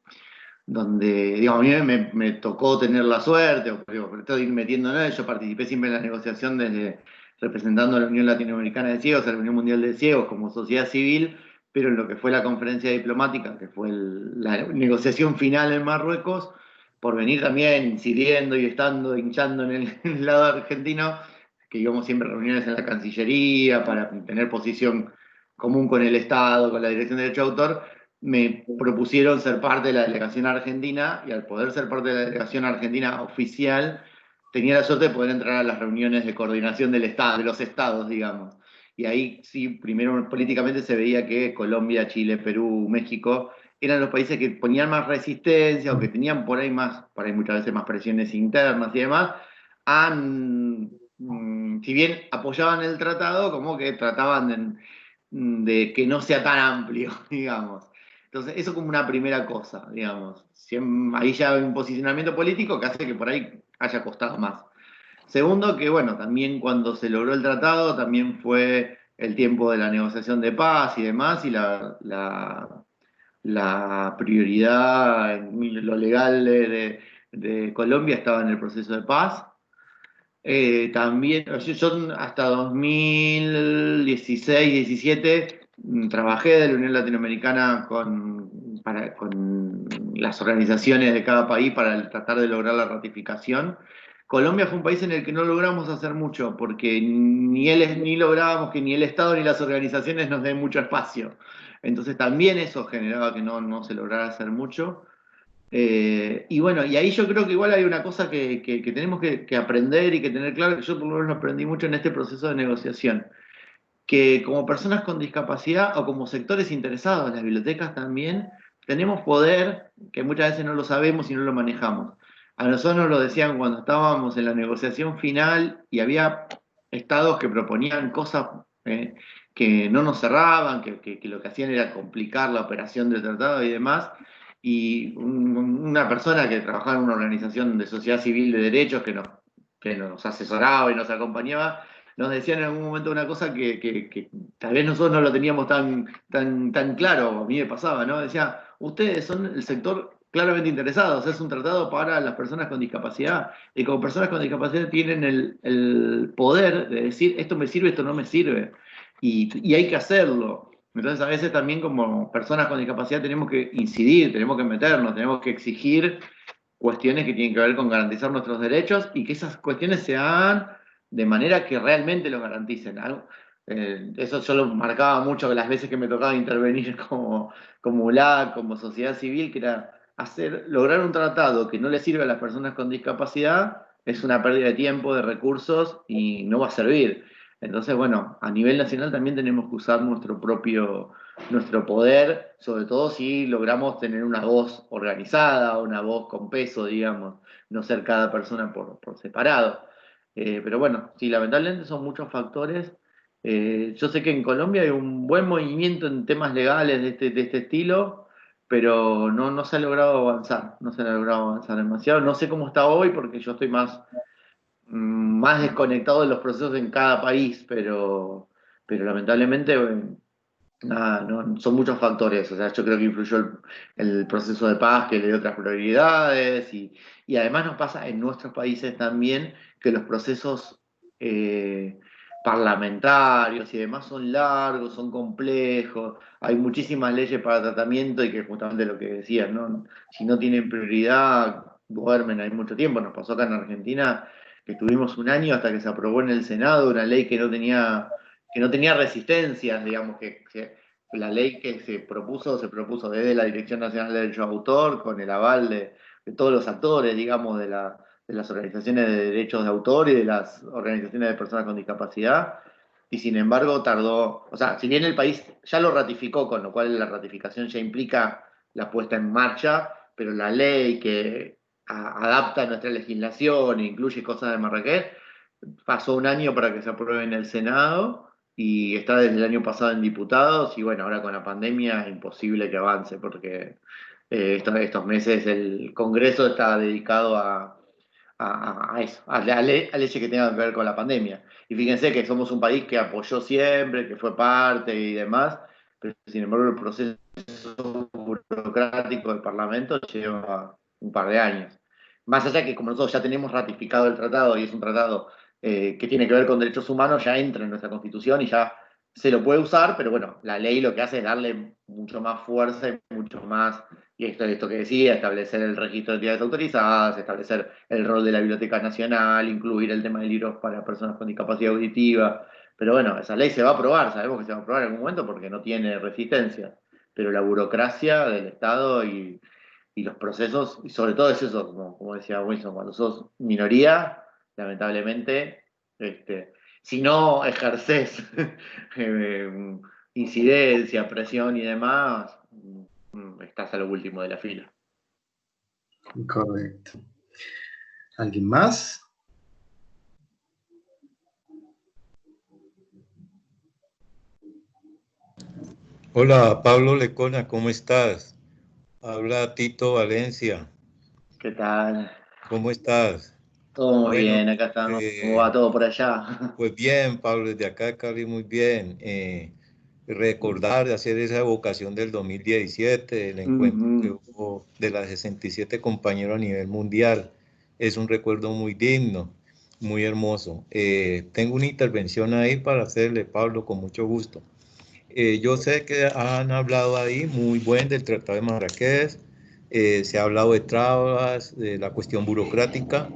digamos, a mí me tocó tener la suerte, o estoy metiendo en él, yo participé siempre en la negociación desde representando a la Unión Latinoamericana de Ciegos, a la Unión Mundial de Ciegos como sociedad civil, pero en lo que fue la conferencia diplomática, que fue la negociación final en Marruecos, por venir también incidiendo y estando hinchando en el lado argentino, que íbamos siempre a reuniones en la Cancillería para tener posición común con el Estado, con la Dirección de Derecho de Autor, me propusieron ser parte de la delegación argentina, y al poder ser parte de la delegación argentina oficial, tenía la suerte de poder entrar a las reuniones de coordinación del Estado, de los estados, digamos. Y ahí sí, primero políticamente se veía que Colombia, Chile, Perú, México eran los países que ponían más resistencia o que tenían por ahí muchas veces más presiones internas y demás, si bien apoyaban el tratado, como que trataban de que no sea tan amplio, digamos. Entonces, eso como una primera cosa, digamos. Ahí ya hay un posicionamiento político que hace que por ahí haya costado más. Segundo, que bueno, también cuando se logró el tratado, también fue el tiempo de la negociación de paz y demás, y la prioridad en lo legal de Colombia estaba en el proceso de paz. También, yo hasta 2016-17 trabajé de la Unión Latinoamericana con las organizaciones de cada país para tratar de lograr la ratificación. Colombia fue un país en el que no logramos hacer mucho, porque ni lográbamos que ni el Estado ni las organizaciones nos den mucho espacio. Entonces también eso generaba que no se lograra hacer mucho. Y bueno, y ahí yo creo que igual hay una cosa que tenemos que aprender y que tener claro, que yo por lo menos lo aprendí mucho en este proceso de negociación, que como personas con discapacidad o como sectores interesados, las bibliotecas también, tenemos poder que muchas veces no lo sabemos y no lo manejamos. A nosotros nos lo decían cuando estábamos en la negociación final y había estados que proponían cosas que no nos cerraban, que lo que hacían era complicar la operación del tratado y demás. Y una persona que trabajaba en una organización de sociedad civil de derechos que nos asesoraba y nos acompañaba, nos decían en algún momento una cosa que tal vez nosotros no lo teníamos tan claro, a mí me pasaba, ¿no? Decía, ustedes son el sector claramente interesado, o sea, es un tratado para las personas con discapacidad, y como personas con discapacidad tienen el poder de decir, esto me sirve, esto no me sirve, y hay que hacerlo. Entonces, a veces también como personas con discapacidad tenemos que incidir, tenemos que meternos, tenemos que exigir cuestiones que tienen que ver con garantizar nuestros derechos y que esas cuestiones se hagan de manera que realmente lo garanticen. Eso yo lo marcaba mucho las veces que me tocaba intervenir como ULAC, como sociedad civil, que era lograr un tratado que no le sirve a las personas con discapacidad es una pérdida de tiempo, de recursos y no va a servir. Entonces, bueno, a nivel nacional también tenemos que usar nuestro poder, sobre todo si logramos tener una voz organizada, una voz con peso, digamos, no ser cada persona por separado. Pero bueno, sí, lamentablemente son muchos factores. Yo sé que en Colombia hay un buen movimiento en temas legales de este estilo, pero no se ha logrado avanzar, no se ha logrado avanzar demasiado. No sé cómo está hoy porque yo estoy más desconectado de los procesos en cada país, pero lamentablemente Nada, no, son muchos factores, o sea, yo creo que influyó el proceso de paz, que le dio otras prioridades, y además nos pasa en nuestros países también que los procesos eh, parlamentarios y demás son largos, son complejos, hay muchísimas leyes para tratamiento y que justamente lo que decías, ¿no? Si no tienen prioridad, duermen ahí mucho tiempo. Nos pasó acá en Argentina que estuvimos un año hasta que se aprobó en el Senado una ley que no tenía resistencias, digamos, que la ley que se propuso desde la Dirección Nacional de Derecho de Autor, con el aval de todos los actores, digamos, de las organizaciones de derechos de autor y de las organizaciones de personas con discapacidad, y sin embargo tardó, o sea, si bien el país ya lo ratificó, con lo cual la ratificación ya implica la puesta en marcha, pero la ley que adapta nuestra legislación e incluye cosas de Marrakech, pasó un año para que se apruebe en el Senado y está desde el año pasado en diputados y bueno, ahora con la pandemia es imposible que avance porque estos meses el Congreso está dedicado a eso, a leyes que tengan que ver con la pandemia. Y fíjense que somos un país que apoyó siempre, que fue parte y demás, pero sin embargo el proceso burocrático del Parlamento lleva un par de años. Más allá que como nosotros ya tenemos ratificado el tratado y es un tratado que tiene que ver con derechos humanos, ya entra en nuestra Constitución y ya se lo puede usar, pero bueno, la ley lo que hace es darle mucho más fuerza y mucho más, y esto que decía, establecer el registro de entidades autorizadas, establecer el rol de la Biblioteca Nacional, incluir el tema de libros para personas con discapacidad auditiva. Pero bueno, esa ley se va a aprobar, sabemos que se va a aprobar en algún momento porque no tiene resistencia, pero la burocracia del Estado y los procesos, y sobre todo es eso, como decía Wilson, cuando sos minoría, lamentablemente, si no ejerces eh, incidencia, presión y demás, estás a lo último de la fila. Correcto. ¿Alguien más? Hola, Pablo Lecona, ¿cómo estás? Habla Tito Valencia, ¿Qué tal? ¿cómo estás? Todo muy Bueno, bien, acá estamos. ¿Cómo va todo por allá? pues bien, Pablo, desde acá de Cali muy bien. Recordar, hacer esa evocación del 2017, el encuentro que Ujú. hubo de las 67 compañeros a nivel mundial, es un recuerdo muy digno, muy hermoso. Tengo una intervención ahí para hacerle, Pablo, con mucho gusto. Yo sé que han hablado ahí muy buen del Tratado de Marrakech, se ha hablado de trabas, de la cuestión burocrática,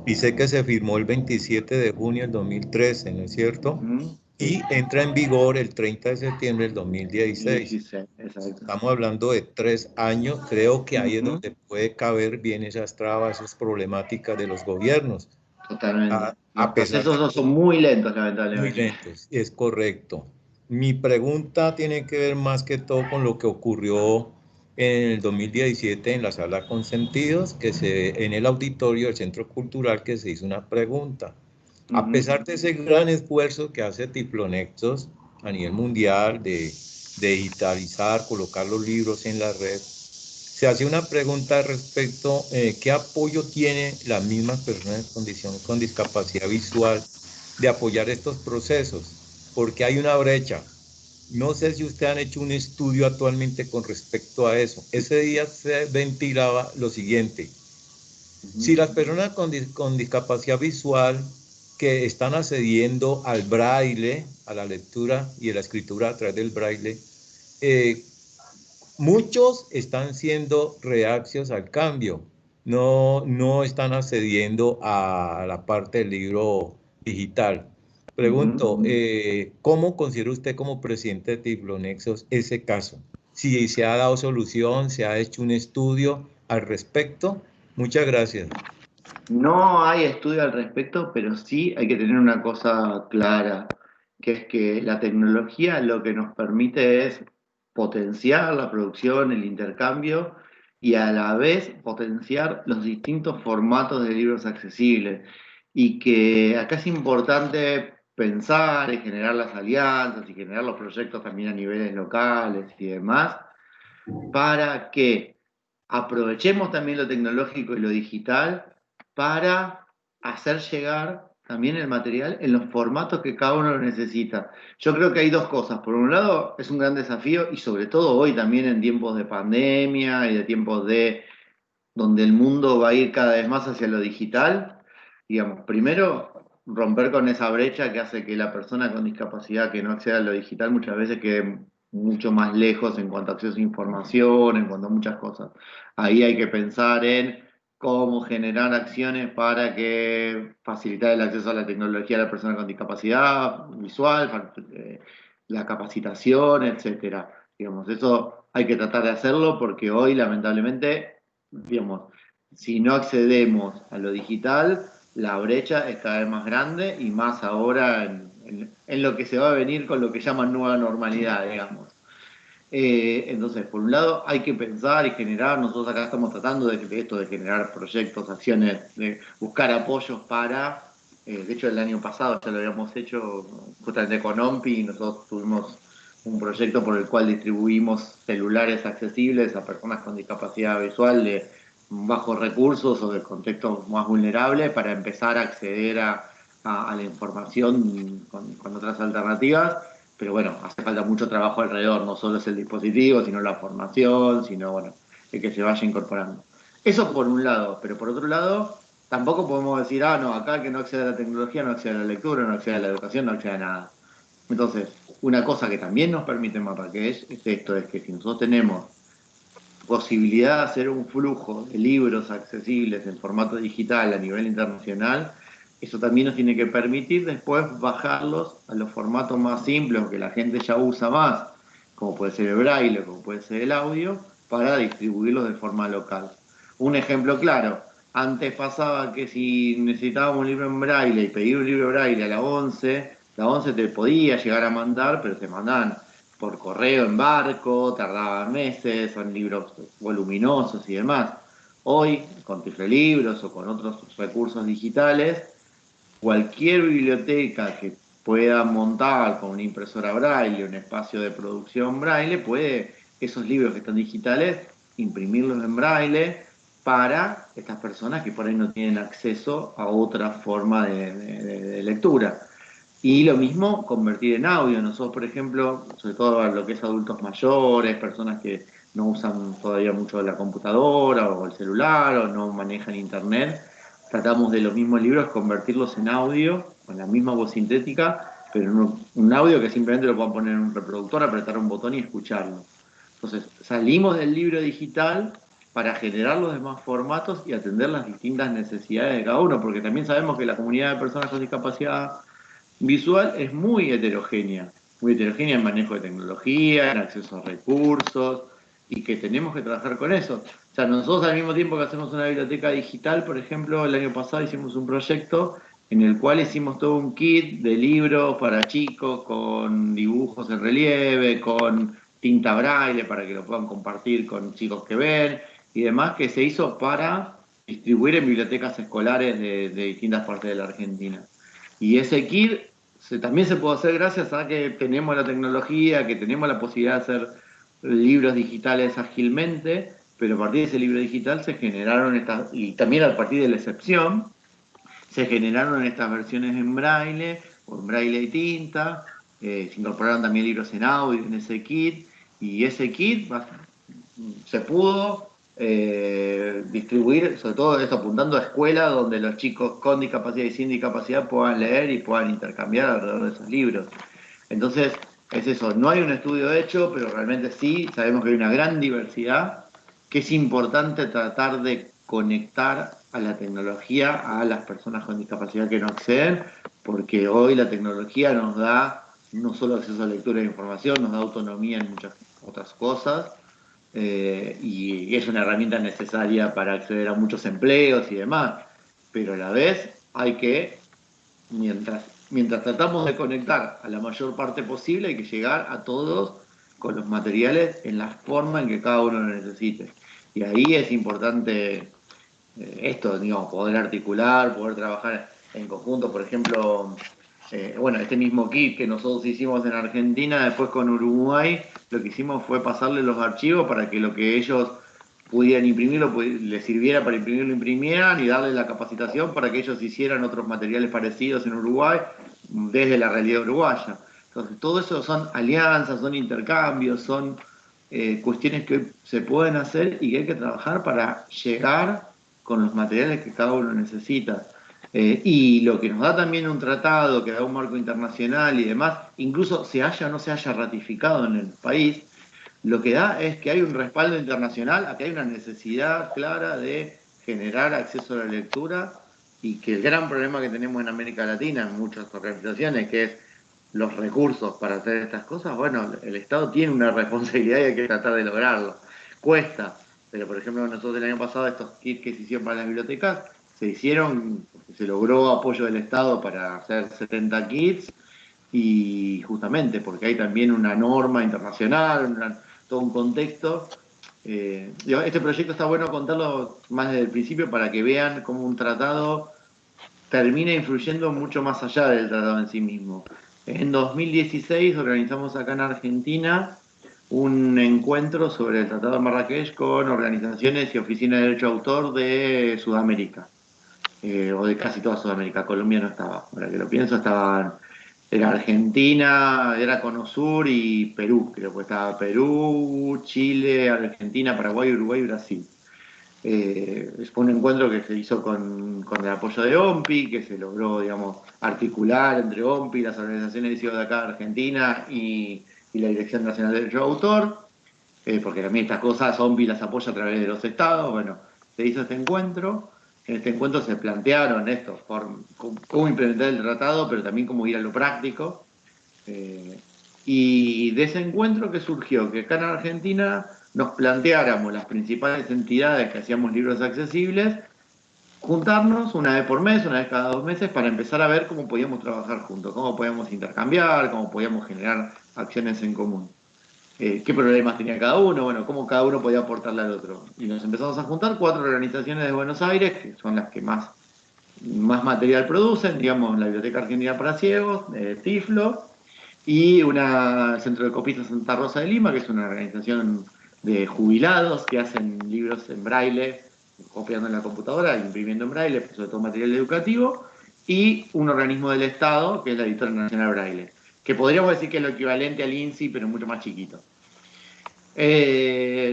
y sé que se firmó el 27 de junio del 2013, ¿no es cierto? Ujú. Y Sí, entra en vigor el 30 de septiembre del 2016. 16, exacto. Estamos hablando de 3 años, creo que ahí es Ujú. donde puede caber bien esas trabas, esas problemáticas de los gobiernos, Totalmente. Los a pesar de procesos que son muy lentos, muy lamentablemente. lentos, es correcto. Mi pregunta tiene que ver más que todo con lo que ocurrió en el 2017 en la sala Consentidos, en el auditorio del Centro Cultural, que se hizo una pregunta. A Ujú. pesar de ese gran esfuerzo que hace Tiflonexos a nivel mundial de digitalizar, colocar los libros en la red, se hace una pregunta respecto qué apoyo tienen las mismas personas en condición con discapacidad visual de apoyar estos procesos, porque hay una brecha. No sé si ustedes han hecho un estudio actualmente con respecto a eso. Ese día se ventilaba lo siguiente. Si Ujú. las personas con discapacidad visual que están accediendo al braille, a la lectura y a la escritura a través del braille, eh, muchos están siendo reacios al cambio, no están accediendo a la parte del libro digital. Ujú. Pregunto, ¿cómo considera usted como presidente de Tiflonexos ese caso? Si se ha dado solución, se ha hecho un estudio al respecto. Muchas gracias. No hay estudio al respecto, pero sí hay que tener una cosa clara, que es que la tecnología lo que nos permite es potenciar la producción, el intercambio y a la vez potenciar los distintos formatos de libros accesibles. Y que acá es importante pensar y generar las alianzas y generar los proyectos también a niveles locales y demás, para que aprovechemos también lo tecnológico y lo digital para hacer llegar también el material en los formatos que cada uno lo necesita. Yo creo que hay dos cosas. Por un lado, es un gran desafío y sobre todo hoy también en tiempos de pandemia y de tiempos donde el mundo va a ir cada vez más hacia lo digital. Digamos, primero, romper con esa brecha que hace que la persona con discapacidad que no acceda a lo digital muchas veces quede mucho más lejos en cuanto a acceso a información, en cuanto a muchas cosas. Ahí hay que pensar en cómo generar acciones para que facilitar el acceso a la tecnología a la persona con discapacidad visual, la capacitación, etcétera. Digamos, eso hay que tratar de hacerlo porque hoy, lamentablemente, digamos, si no accedemos a lo digital, la brecha es cada vez más grande y más ahora en lo que se va a venir con lo que llaman nueva normalidad, digamos. Entonces, por un lado, hay que pensar y generar, nosotros acá estamos tratando de esto, de generar proyectos, acciones, de buscar apoyos para, de hecho el año pasado ya lo habíamos hecho justamente con OMPI, y nosotros tuvimos un proyecto por el cual distribuimos celulares accesibles a personas con discapacidad visual de bajos recursos o de contextos más vulnerables para empezar a acceder a la información con otras alternativas. Pero bueno, hace falta mucho trabajo alrededor, no solo es el dispositivo, sino la formación, sino bueno, el que se vaya incorporando. Eso por un lado, pero por otro lado, tampoco podemos decir, no, acá el que no accede a la tecnología no accede a la lectura, no accede a la educación, no accede a nada. Entonces, una cosa que también nos permite Marrakech es esto, es que si nosotros tenemos posibilidad de hacer un flujo de libros accesibles en formato digital a nivel internacional, eso también nos tiene que permitir después bajarlos a los formatos más simples que la gente ya usa más, como puede ser el braille, como puede ser el audio, para distribuirlos de forma local. Un ejemplo claro, antes pasaba que si necesitábamos un libro en braille y pedir un libro en braille a la ONCE te podía llegar a mandar, pero te mandaban por correo en barco, tardaban meses, son libros voluminosos y demás. Hoy, con Tiflolibros o con otros recursos digitales, cualquier biblioteca que pueda montar con una impresora braille, un espacio de producción braille, puede esos libros que están digitales imprimirlos en braille para estas personas que por ahí no tienen acceso a otra forma de lectura. Y lo mismo convertir en audio. Nosotros, por ejemplo, sobre todo lo que es adultos mayores, personas que no usan todavía mucho la computadora o el celular o no manejan internet, tratamos de los mismos libros convertirlos en audio, con la misma voz sintética, pero en un audio que simplemente lo puedan poner en un reproductor, apretar un botón y escucharlo. Entonces, salimos del libro digital para generar los demás formatos y atender las distintas necesidades de cada uno, porque también sabemos que la comunidad de personas con discapacidad visual es muy heterogénea en manejo de tecnología, en acceso a recursos, y que tenemos que trabajar con eso. O sea, nosotros al mismo tiempo que hacemos una biblioteca digital, por ejemplo, el año pasado hicimos un proyecto en el cual hicimos todo un kit de libros para chicos, con dibujos en relieve, con tinta braille para que lo puedan compartir con chicos que ven, y demás, que se hizo para distribuir en bibliotecas escolares de distintas partes de la Argentina. Y ese kit también se puede hacer gracias a que tenemos la tecnología, que tenemos la posibilidad de hacer libros digitales ágilmente, pero a partir de ese libro digital se generaron estas, y también a partir de la excepción, se generaron estas versiones en braille, o en braille y tinta, se incorporaron también libros en audio en ese kit, y ese kit se pudo distribuir, sobre todo esto apuntando a escuelas donde los chicos con discapacidad y sin discapacidad puedan leer y puedan intercambiar alrededor de esos libros. Entonces, es eso, no hay un estudio hecho, pero realmente sí, sabemos que hay una gran diversidad, que es importante tratar de conectar a la tecnología a las personas con discapacidad que no acceden, porque hoy la tecnología nos da no solo acceso a lectura e información, nos da autonomía en muchas otras cosas, y es una herramienta necesaria para acceder a muchos empleos y demás, pero a la vez hay que, mientras tratamos de conectar a la mayor parte posible, hay que llegar a todos con los materiales en la forma en que cada uno lo necesite. Y ahí es importante esto, digamos, poder articular, poder trabajar en conjunto. Por ejemplo, bueno, este mismo kit que nosotros hicimos en Argentina, después con Uruguay, lo que hicimos fue pasarle los archivos para que lo que ellos pudieran imprimirlo, les sirviera para imprimirlo, imprimieran y darles la capacitación para que ellos hicieran otros materiales parecidos en Uruguay desde la realidad uruguaya. Entonces, todo eso son alianzas, son intercambios, son cuestiones que se pueden hacer y que hay que trabajar para llegar con los materiales que cada uno necesita. Y lo que nos da también un tratado, que da un marco internacional y demás, incluso se haya o no se haya ratificado en el país, lo que da es que hay un respaldo internacional, a que hay una necesidad clara de generar acceso a la lectura, y que el gran problema que tenemos en América Latina, en muchas organizaciones, que es los recursos para hacer estas cosas, bueno, el Estado tiene una responsabilidad y hay que tratar de lograrlo. Cuesta, pero por ejemplo nosotros el año pasado estos kits que se hicieron para las bibliotecas, se hicieron, se logró apoyo del Estado para hacer 70 kits, y justamente porque hay también una norma internacional, todo un contexto. Este proyecto está bueno contarlo más desde el principio para que vean cómo un tratado termina influyendo mucho más allá del tratado en sí mismo. En 2016 organizamos acá en Argentina un encuentro sobre el Tratado de Marrakech con organizaciones y oficinas de derecho de autor de Sudamérica, o de casi toda Sudamérica. Colombia no estaba, ahora que lo pienso, era Argentina, era Conosur y Perú, creo que estaba Perú, Chile, Argentina, Paraguay, Uruguay y Brasil. Fue un encuentro que se hizo con el apoyo de OMPI, que se logró, digamos, articular entre OMPI, las organizaciones de acá de Argentina y la Dirección Nacional de Derecho de Autor, porque también estas cosas OMPI las apoya a través de los estados. Bueno, se hizo este encuentro. En este encuentro se plantearon esto, cómo implementar el tratado, pero también cómo ir a lo práctico. Y de ese encuentro que surgió, que acá en Argentina nos planteáramos las principales entidades que hacíamos libros accesibles, juntarnos una vez por mes, una vez cada 2 meses, para empezar a ver cómo podíamos trabajar juntos, cómo podíamos intercambiar, cómo podíamos generar acciones en común. ¿Qué problemas tenía cada uno? Bueno, cómo cada uno podía aportarle al otro. Y nos empezamos a juntar 4 organizaciones de Buenos Aires, que son las que más material producen, digamos, la Biblioteca Argentina para Ciegos, Tiflo, y el Centro de Copistas Santa Rosa de Lima, que es una organización de jubilados que hacen libros en braille, copiando en la computadora, imprimiendo en braille, sobre todo material educativo, y un organismo del Estado, que es la Editora Nacional Braille, que podríamos decir que es lo equivalente al INSI, pero mucho más chiquito.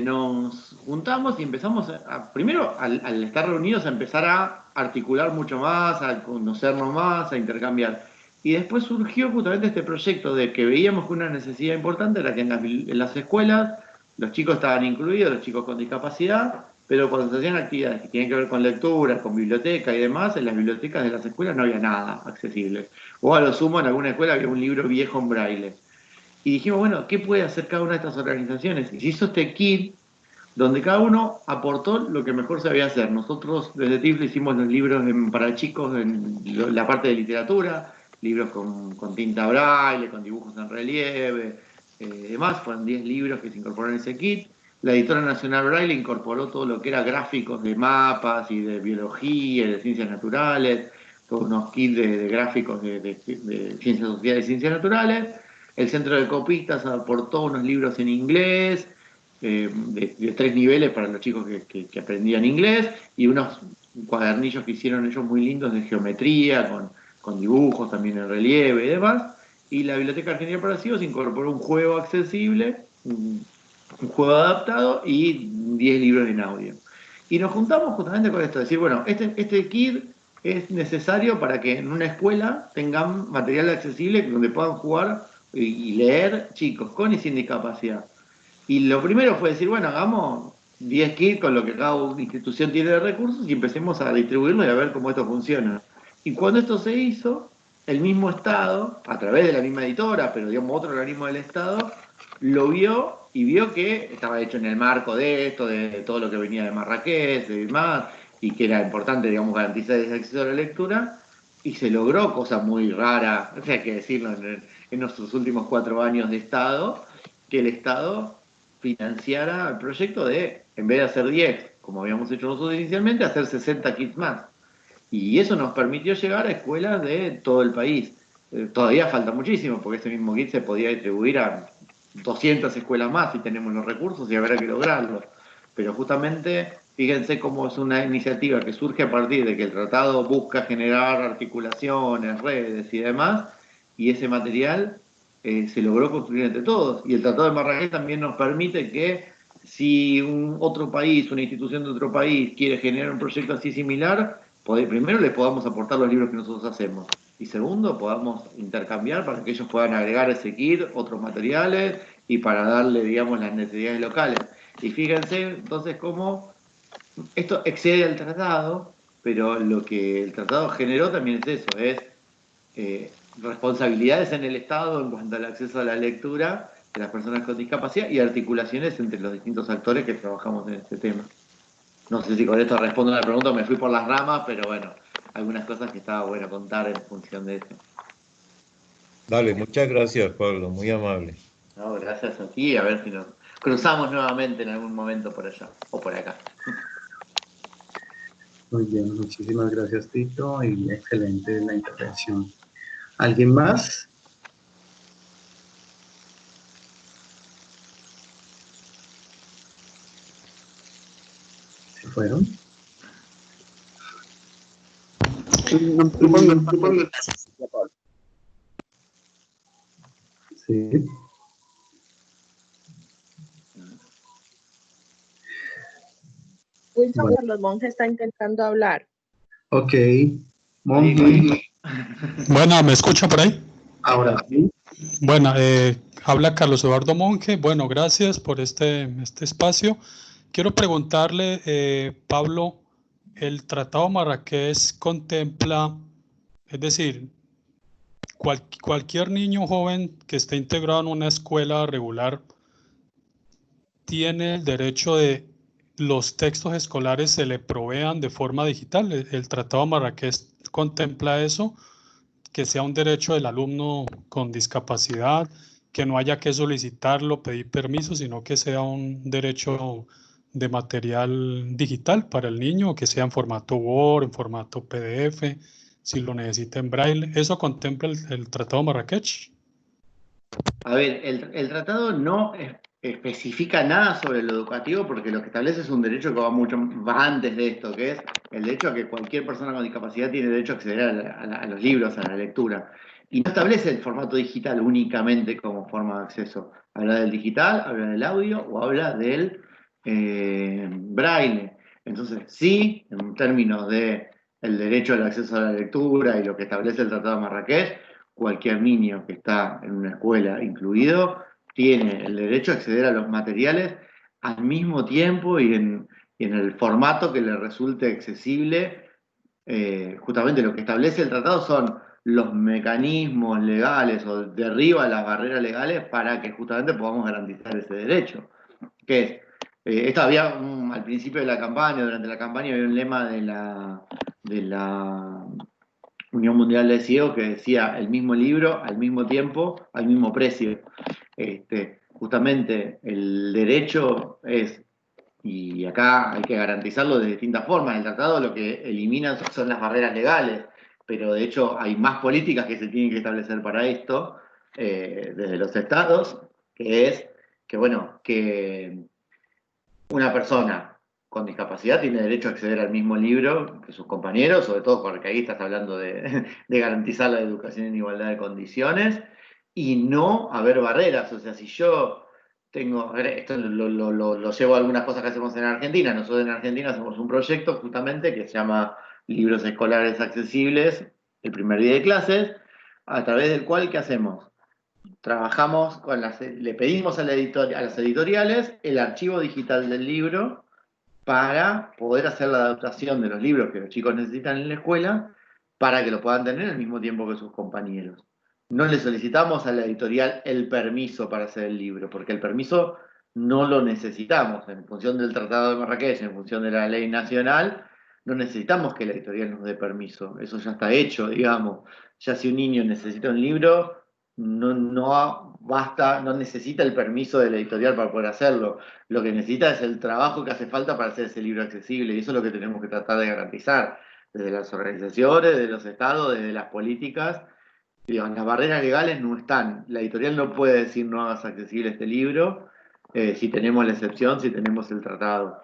Nos juntamos y empezamos, primero al estar reunidos, a empezar a articular mucho más, a conocernos más, a intercambiar. Y después surgió justamente este proyecto de que veíamos que una necesidad importante era que en las escuelas los chicos estaban incluidos, los chicos con discapacidad, pero cuando se hacían actividades que tienen que ver con lectura, con biblioteca y demás, en las bibliotecas de las escuelas no había nada accesible. O a lo sumo en alguna escuela había un libro viejo en braille. Y dijimos, bueno, ¿qué puede hacer cada una de estas organizaciones? Y se hizo este kit donde cada uno aportó lo que mejor sabía hacer. Nosotros desde Tiflo hicimos los libros para chicos en la parte de literatura, libros con tinta braille, con dibujos en relieve, demás. Fueron 10 libros que se incorporaron en ese kit. La Editora Nacional Braille incorporó todo lo que era gráficos de mapas y de biología y de ciencias naturales, todos unos kits de gráficos de ciencias sociales y ciencias naturales. El Centro de Copistas aportó unos libros en inglés, de 3 niveles para los chicos que aprendían inglés, y unos cuadernillos que hicieron ellos muy lindos de geometría, con dibujos también en relieve y demás. Y la Biblioteca Argentina para Ciegos incorporó un juego accesible, un juego adaptado y 10 libros en audio. Y nos juntamos justamente con esto, decir, bueno, este kit es necesario para que en una escuela tengan material accesible donde puedan jugar y leer chicos con y sin discapacidad. Y lo primero fue decir, bueno, hagamos 10 kits con lo que cada institución tiene de recursos y empecemos a distribuirlo y a ver cómo esto funciona. Y cuando esto se hizo, el mismo Estado, a través de la misma editora, pero digamos otro organismo del Estado, lo vio y vio que estaba hecho en el marco de esto, de todo lo que venía de Marrakech, de demás, y que era importante, digamos, garantizar ese acceso a la lectura, y se logró cosa muy rara, o sea, hay que decirlo, en nuestros últimos 4 años de Estado, que el Estado financiara el proyecto de, en vez de hacer 10, como habíamos hecho nosotros inicialmente, hacer 60 kits más. Y eso nos permitió llegar a escuelas de todo el país. Todavía falta muchísimo, porque ese mismo kit se podía distribuir a 200 escuelas más si tenemos los recursos y habrá que lograrlo. pero justamente fíjense cómo es una iniciativa que surge a partir de que el tratado busca generar articulaciones, redes y demás, y ese material se logró construir entre todos. Y el Tratado de Marrakech también nos permite que si otro país, una institución de otro país quiere generar un proyecto así similar, primero les podamos aportar los libros que nosotros hacemos. Y segundo, podamos intercambiar para que ellos puedan agregar ese kit, otros materiales, y para darle, digamos, las necesidades locales. Y fíjense entonces cómo esto excede al tratado, pero lo que el tratado generó también es eso, es responsabilidades en el Estado en cuanto al acceso a la lectura de las personas con discapacidad y articulaciones entre los distintos actores que trabajamos en este tema. No sé si con esto respondo a la pregunta, me fui por las ramas, pero bueno, algunas cosas que estaba bueno contar en función de eso. Dale, muchas gracias, Pablo, muy amable. No, gracias a ti, a ver si nos cruzamos nuevamente en algún momento por allá o por acá. Muy bien, muchísimas gracias, Tito, y excelente la intervención. ¿Alguien más? ¿Se fueron? Sí. Wilson Bueno. Carlos Monge está intentando hablar. Ok. Monje. Bueno, ¿me escucha por ahí? Ahora sí. Bueno, habla Carlos Eduardo Monge. Bueno, gracias por este espacio. Quiero preguntarle, Pablo, el Tratado Marrakech contempla, es decir, cualquier niño joven que esté integrado en una escuela regular tiene el derecho de los textos escolares se le provean de forma digital. El Tratado Marrakech contempla eso, que sea un derecho del alumno con discapacidad, que no haya que solicitarlo, pedir permiso, sino que sea un derecho de material digital para el niño, que sea en formato Word, en formato PDF, si lo necesita en braille. ¿Eso contempla el Tratado Marrakech? A ver, el tratado no especifica nada sobre lo educativo porque lo que establece es un derecho que va antes de esto, que es el derecho a que cualquier persona con discapacidad tiene derecho a acceder a los libros, a la lectura. Y no establece el formato digital únicamente como forma de acceso. Habla del digital, habla del audio o habla del braille. Entonces, sí, en términos de el derecho al acceso a la lectura y lo que establece el Tratado de Marrakech, cualquier niño que está en una escuela incluido tiene el derecho a acceder a los materiales al mismo tiempo y en el formato que le resulte accesible. Justamente lo que establece el tratado son los mecanismos legales o derriba las barreras legales para que justamente podamos garantizar ese derecho. Que es, esto había al principio de la campaña, durante la campaña había un lema de la Unión Mundial de Ciegos que decía el mismo libro, al mismo tiempo, al mismo precio. Justamente el derecho es, y acá hay que garantizarlo de distintas formas, el tratado lo que elimina son las barreras legales, pero de hecho hay más políticas que se tienen que establecer para esto, desde los estados, que es que, bueno, que una persona con discapacidad tiene derecho a acceder al mismo libro que sus compañeros, sobre todo porque ahí estás hablando de garantizar la educación en igualdad de condiciones y no haber barreras. O sea, si yo tengo, esto lo llevo a algunas cosas que hacemos en Argentina. Nosotros en Argentina hacemos un proyecto justamente que se llama Libros Escolares Accesibles, el primer día de clases, a través del cual, ¿qué hacemos? Trabajamos le pedimos a las editoriales el archivo digital del libro para poder hacer la adaptación de los libros que los chicos necesitan en la escuela para que lo puedan tener al mismo tiempo que sus compañeros. No le solicitamos a la editorial el permiso para hacer el libro, porque el permiso no lo necesitamos. En función del Tratado de Marrakech, en función de la ley nacional, no necesitamos que la editorial nos dé permiso. Eso ya está hecho, digamos. Ya si un niño necesita un libro, no basta, no necesita el permiso de la editorial para poder hacerlo. Lo que necesita es el trabajo que hace falta para hacer ese libro accesible, y eso es lo que tenemos que tratar de garantizar desde las organizaciones, desde los estados, desde las políticas. Digamos, las barreras legales no están. La editorial no puede decir no hagas accesible este libro si tenemos la excepción, si tenemos el tratado.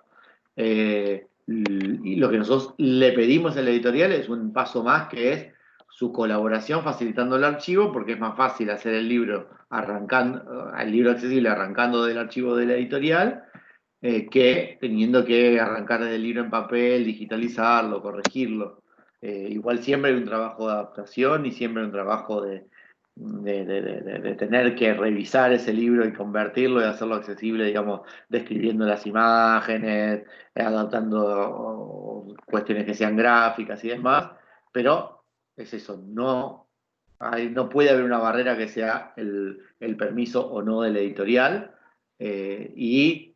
Y lo que nosotros le pedimos a la editorial es un paso más, que es su colaboración facilitando el archivo, porque es más fácil hacer el libro accesible arrancando del archivo de la editorial, que teniendo que arrancar desde el libro en papel, digitalizarlo, corregirlo. Igual siempre hay un trabajo de adaptación y siempre hay un trabajo de tener que revisar ese libro y convertirlo y hacerlo accesible, digamos, describiendo las imágenes, adaptando cuestiones que sean gráficas y demás, pero es eso, no puede haber una barrera que sea el permiso o no de la editorial, y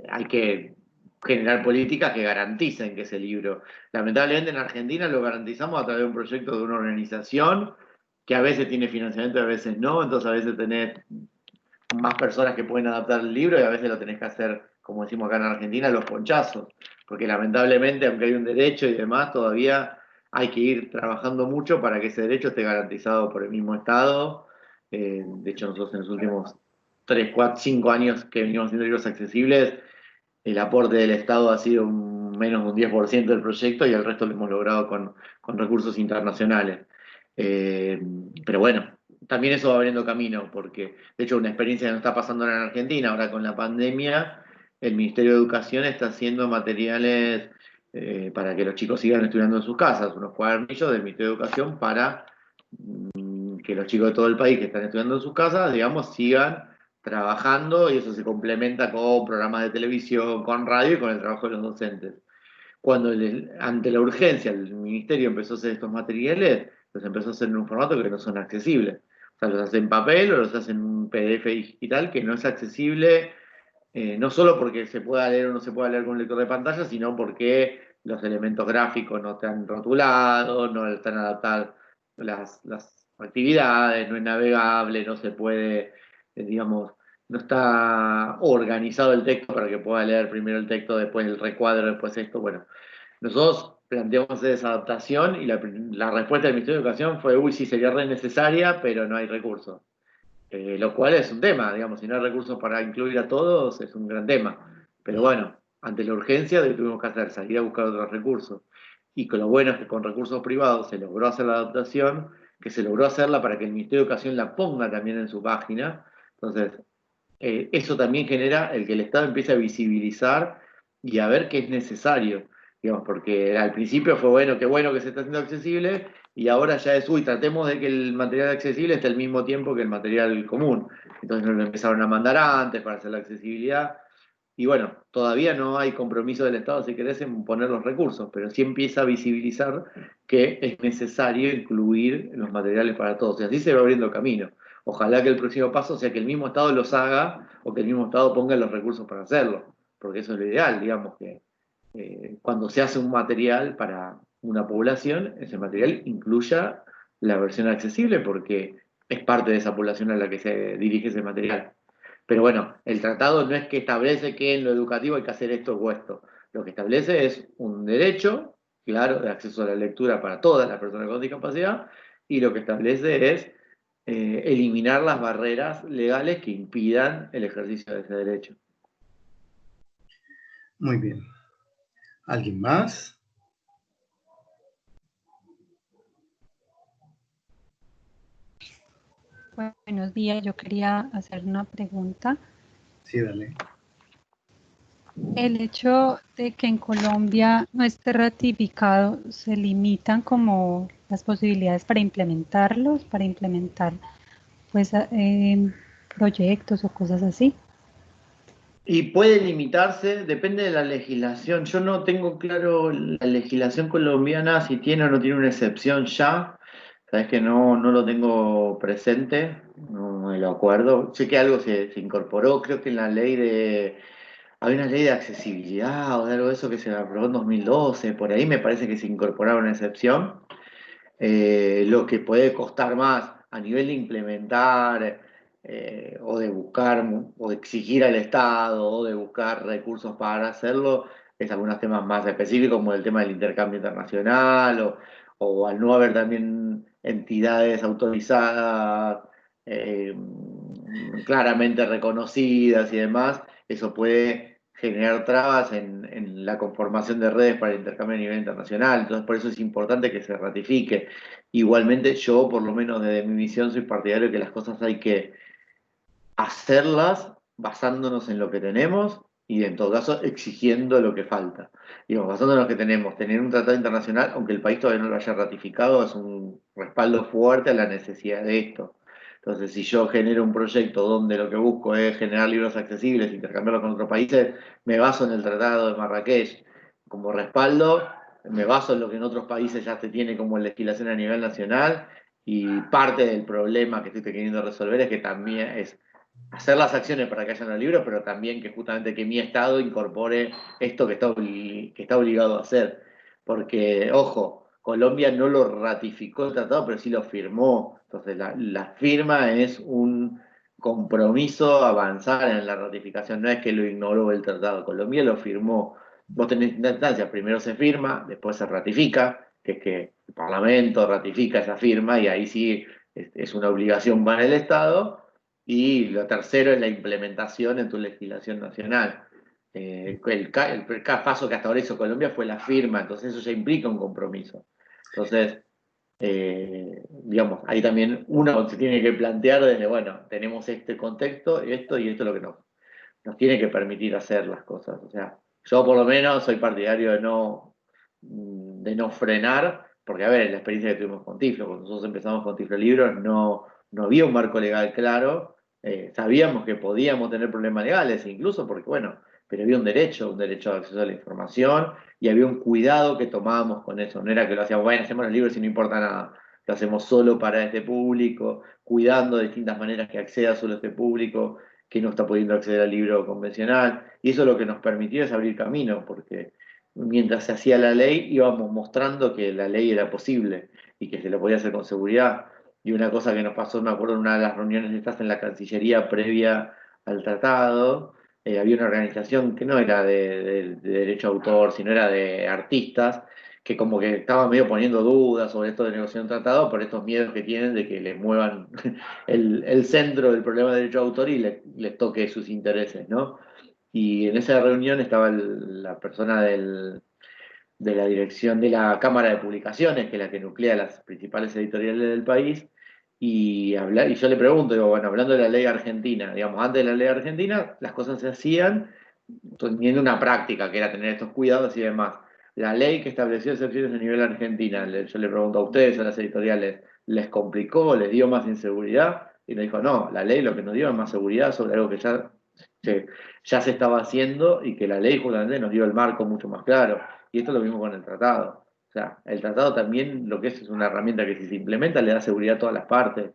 hay que generar políticas que garanticen que ese libro, lamentablemente en Argentina lo garantizamos a través de un proyecto de una organización que a veces tiene financiamiento y a veces no, entonces a veces tenés más personas que pueden adaptar el libro y a veces lo tenés que hacer, como decimos acá en Argentina, los ponchazos, porque lamentablemente, aunque hay un derecho y demás, todavía hay que ir trabajando mucho para que ese derecho esté garantizado por el mismo Estado. De hecho, nosotros en los últimos 3, 4, 5 años que venimos haciendo libros accesibles, el aporte del Estado ha sido menos de un 10% del proyecto y el resto lo hemos logrado con recursos internacionales. Pero bueno, también eso va abriendo camino, porque de hecho una experiencia que nos está pasando ahora en Argentina, ahora con la pandemia, el Ministerio de Educación está haciendo materiales para que los chicos sigan estudiando en sus casas, unos cuadernillos del Ministerio de Educación para que los chicos de todo el país que están estudiando en sus casas, digamos, sigan trabajando, y eso se complementa con programas de televisión, con radio y con el trabajo de los docentes. Cuando ante la urgencia el ministerio empezó a hacer estos materiales, los empezó a hacer en un formato que no son accesibles. O sea, los hace en papel o los hace en un PDF digital que no es accesible, no solo porque se pueda leer o no se pueda leer con un lector de pantalla, sino porque los elementos gráficos no están rotulados, no están adaptadas las actividades, no es navegable, no se puede, digamos, no está organizado el texto para que pueda leer primero el texto, después el recuadro, después esto. Bueno, nosotros planteamos esa adaptación y la respuesta del Ministerio de Educación fue: uy, sí, sería re necesaria, pero no hay recursos. Lo cual es un tema, digamos, si no hay recursos para incluir a todos, es un gran tema. Pero bueno, ante la urgencia de que tuvimos que hacer, salir a buscar otros recursos. Y con lo bueno es que con recursos privados se logró hacer la adaptación, que se logró hacerla para que el Ministerio de Educación la ponga también en su página. Entonces, eso también genera el que el Estado empiece a visibilizar y a ver qué es necesario, digamos, porque al principio fue bueno que se está haciendo accesible, y ahora ya es, uy, tratemos de que el material accesible esté al mismo tiempo que el material común. Entonces nos lo empezaron a mandar antes para hacer la accesibilidad. Y bueno, todavía no hay compromiso del Estado, si querés, en poner los recursos, pero sí empieza a visibilizar que es necesario incluir los materiales para todos. Y así se va abriendo camino. Ojalá que el próximo paso sea que el mismo Estado los haga, o que el mismo Estado ponga los recursos para hacerlo, porque eso es lo ideal, digamos, que cuando se hace un material para una población, ese material incluya la versión accesible, porque es parte de esa población a la que se dirige ese material. Pero bueno, el tratado no es que establece que en lo educativo hay que hacer esto o esto. Lo que establece es un derecho, claro, de acceso a la lectura para todas las personas con discapacidad, y lo que establece es eliminar las barreras legales que impidan el ejercicio de ese derecho. Muy bien. ¿Alguien más? Buenos días, yo quería hacer una pregunta. Sí, dale. El hecho de que en Colombia no esté ratificado, ¿se limitan como las posibilidades para implementarlos, para implementar pues proyectos o cosas así? Y puede limitarse, depende de la legislación. Yo no tengo claro la legislación colombiana si tiene o no tiene una excepción ya. Sabes que no lo tengo presente, no me lo acuerdo. Sé que algo se incorporó, creo que en la ley hay una ley de accesibilidad o de algo de eso que se aprobó en 2012, por ahí me parece que se incorporaba una excepción. Lo que puede costar más a nivel de implementar, o de buscar o de exigir al Estado, o de buscar recursos para hacerlo, es algunos temas más específicos, como el tema del intercambio internacional, o al no haber también entidades autorizadas, claramente reconocidas y demás, eso puede generar trabas en la conformación de redes para el intercambio a nivel internacional. Entonces, por eso es importante que se ratifique. Igualmente, yo, por lo menos desde mi misión, soy partidario de que las cosas hay que hacerlas basándonos en lo que tenemos y, en todo caso, exigiendo lo que falta. Digamos, basándonos en lo que tenemos, tener un tratado internacional, aunque el país todavía no lo haya ratificado, es un respaldo fuerte a la necesidad de esto. Entonces, si yo genero un proyecto donde lo que busco es generar libros accesibles, intercambiarlos con otros países, me baso en el Tratado de Marrakech como respaldo, me baso en lo que en otros países ya se tiene como legislación a nivel nacional, y parte del problema que estoy queriendo resolver es que también es hacer las acciones para que haya los libros, pero también que justamente que mi Estado incorpore esto que está obligado a hacer. Porque, ojo, Colombia no lo ratificó el tratado, pero sí lo firmó. Entonces, la firma es un compromiso a avanzar en la ratificación, no es que lo ignoró el tratado. Colombia lo firmó. Vos tenés una instancia, primero se firma, después se ratifica, que es que el Parlamento ratifica esa firma y ahí sí es una obligación para el Estado. Y lo tercero es la implementación en tu legislación nacional. El paso que hasta ahora hizo Colombia fue la firma, entonces eso ya implica un compromiso. Entonces, digamos, ahí también uno se tiene que plantear desde, bueno, tenemos este contexto, esto y esto es lo que nos tiene que permitir hacer las cosas. O sea, yo por lo menos soy partidario de no frenar, porque a ver, la experiencia que tuvimos con Tiflo, cuando nosotros empezamos con Tiflo Libros, no había un marco legal claro. Sabíamos que podíamos tener problemas legales, incluso porque, bueno, pero había un derecho de acceso a la información, y había un cuidado que tomábamos con eso. No era que lo hacíamos, bueno, hacemos los libros y no importa nada, lo hacemos solo para este público, cuidando de distintas maneras que acceda solo a este público, que no está pudiendo acceder al libro convencional, y eso lo que nos permitió es abrir camino, porque mientras se hacía la ley íbamos mostrando que la ley era posible y que se la podía hacer con seguridad. Y una cosa que nos pasó, me acuerdo en una de las reuniones estas en la Cancillería previa al tratado, había una organización que no era de derecho a autor, sino era de artistas, que como que estaba medio poniendo dudas sobre esto de negociación de tratado por estos miedos que tienen de que les muevan el centro del problema de derecho a autor y les toque sus intereses, ¿no? Y en esa reunión estaba la persona de la dirección de la Cámara de Publicaciones, que es la que nuclea las principales editoriales del país, y yo le pregunto, digo, bueno, hablando de la ley argentina, digamos, antes de la ley argentina, las cosas se hacían teniendo una práctica, que era tener estos cuidados y demás. La ley que estableció excepciones a nivel argentina, yo le pregunto a ustedes, a las editoriales, ¿les complicó, les dio más inseguridad? Y me dijo, no, la ley lo que nos dio es más seguridad sobre algo que ya se estaba haciendo, y que la ley justamente nos dio el marco mucho más claro. Y esto lo mismo con el tratado. O sea, el tratado también lo que es una herramienta que, si se implementa, le da seguridad a todas las partes.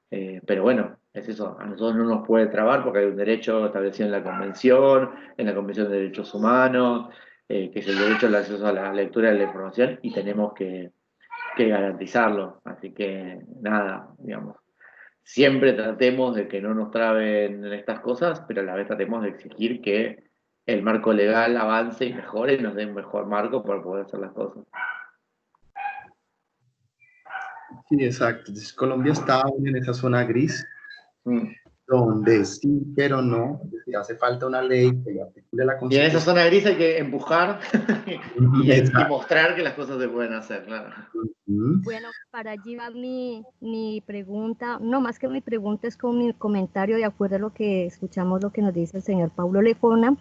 Pero bueno, es eso, a nosotros no nos puede trabar porque hay un derecho establecido en la Convención de Derechos Humanos, que es el derecho al acceso a la lectura y a la información, y tenemos que garantizarlo. Así que nada, digamos, siempre tratemos de que no nos traben en estas cosas, pero a la vez tratemos de exigir que el marco legal avance y mejore y nos dé un mejor marco para poder hacer las cosas. Sí, exacto. Entonces, Colombia está aún en esa zona gris, Mm. donde sí, pero no. Es decir, hace falta una ley que articule la Y en Constitución. esa zona gris hay que empujar y Exacto. mostrar que las cosas se pueden hacer, claro. Bueno, para allí va mi pregunta, no más que mi pregunta, es con mi comentario de acuerdo a lo que escuchamos, lo que nos dice el señor Paulo Lejona,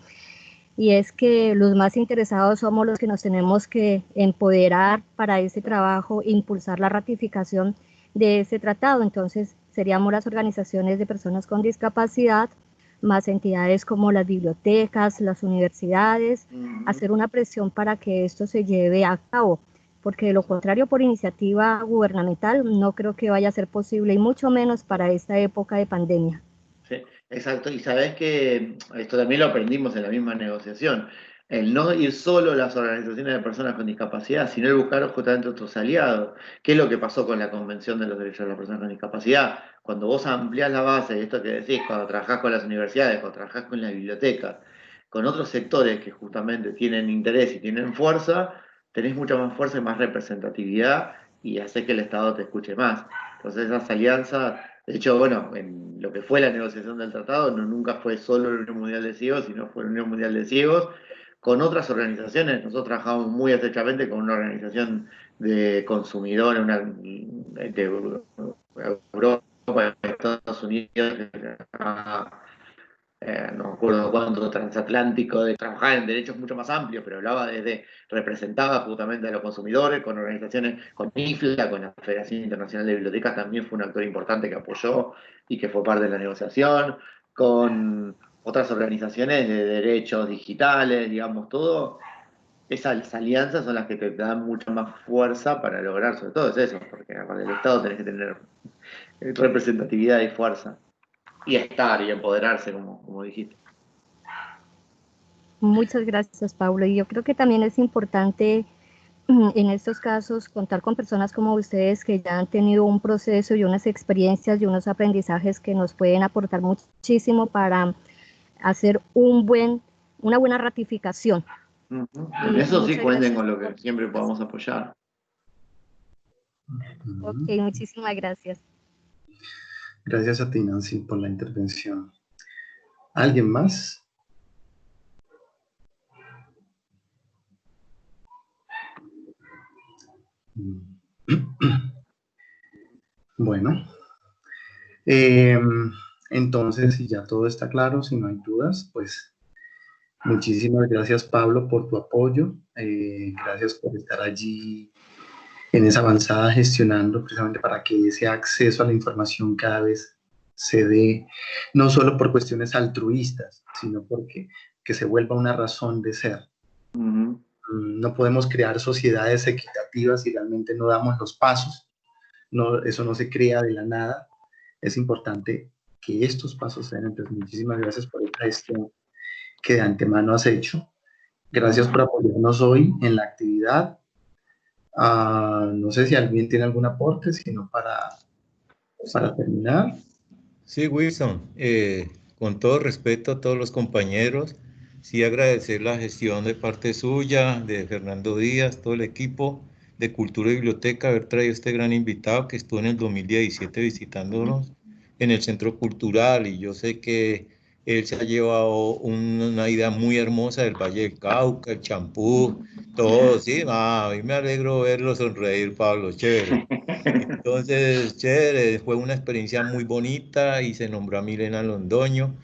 y es que los más interesados somos los que nos tenemos que empoderar para ese trabajo, impulsar la ratificación de ese tratado. Entonces, seríamos las organizaciones de personas con discapacidad, más entidades como las bibliotecas, las universidades, hacer una presión para que esto se lleve a cabo, porque de lo contrario, por iniciativa gubernamental, no creo que vaya a ser posible, y mucho menos para esta época de pandemia. Sí, exacto. Y sabés que esto también lo aprendimos en la misma negociación. El no ir solo a las organizaciones de personas con discapacidad, sino el buscar justamente otros aliados. ¿Qué es lo que pasó con la Convención de los Derechos de las Personas con Discapacidad? Cuando vos ampliás la base, de esto que decís, cuando trabajás con las universidades, cuando trabajás con las bibliotecas, con otros sectores que justamente tienen interés y tienen fuerza, tenés mucha más fuerza y más representatividad, y hace que el Estado te escuche más. Entonces esas alianzas De hecho, bueno, en lo que fue la negociación del tratado, nunca fue solo la Unión Mundial de Ciegos, sino fue la Unión Mundial de Ciegos, con otras organizaciones. Nosotros trabajamos muy estrechamente con una organización de consumidores, de Europa, de Estados Unidos, no me acuerdo cuánto, transatlántico, de trabajar en derechos mucho más amplios, pero representaba justamente a los consumidores, con organizaciones, con IFLA, con la Federación Internacional de Bibliotecas, también fue un actor importante que apoyó y que fue parte de la negociación, con otras organizaciones de derechos digitales, digamos, todo. Esas alianzas son las que te dan mucha más fuerza para lograr, sobre todo es eso, porque para el Estado tenés que tener representatividad y fuerza. Y estar y empoderarse, como dijiste. Muchas gracias, Paulo. Y yo creo que también es importante en estos casos contar con personas como ustedes que ya han tenido un proceso y unas experiencias y unos aprendizajes que nos pueden aportar muchísimo para hacer una buena ratificación. En eso sí cuenten con lo que siempre podamos apoyar. Ok, muchísimas gracias. Gracias a ti, Nancy, por la intervención. ¿Alguien más? Bueno, entonces, si ya todo está claro, si no hay dudas, pues muchísimas gracias, Pablo, por tu apoyo. Gracias por estar allí en esa avanzada gestionando precisamente para que ese acceso a la información cada vez se dé, no solo por cuestiones altruistas, sino porque que se vuelva una razón de ser. No podemos crear sociedades equitativas si realmente no damos los pasos. No, eso no se crea de la nada. Es importante que estos pasos sean. Entonces, muchísimas gracias por esta gestión que de antemano has hecho. Gracias por apoyarnos hoy en la actividad. No sé si alguien tiene algún aporte, sino para terminar. Sí, Wilson, con todo respeto a todos los compañeros, sí agradecer la gestión de parte suya, de Fernando Díaz, todo el equipo de Cultura y Biblioteca, haber traído este gran invitado que estuvo en el 2017 visitándonos en el Centro Cultural, y yo sé que él se ha llevado una idea muy hermosa del Valle del Cauca, el champú, todo, sí, a mí me alegro verlo sonreír, Pablo, chévere. Entonces, chévere, fue una experiencia muy bonita y se nombró a Milena Londoño,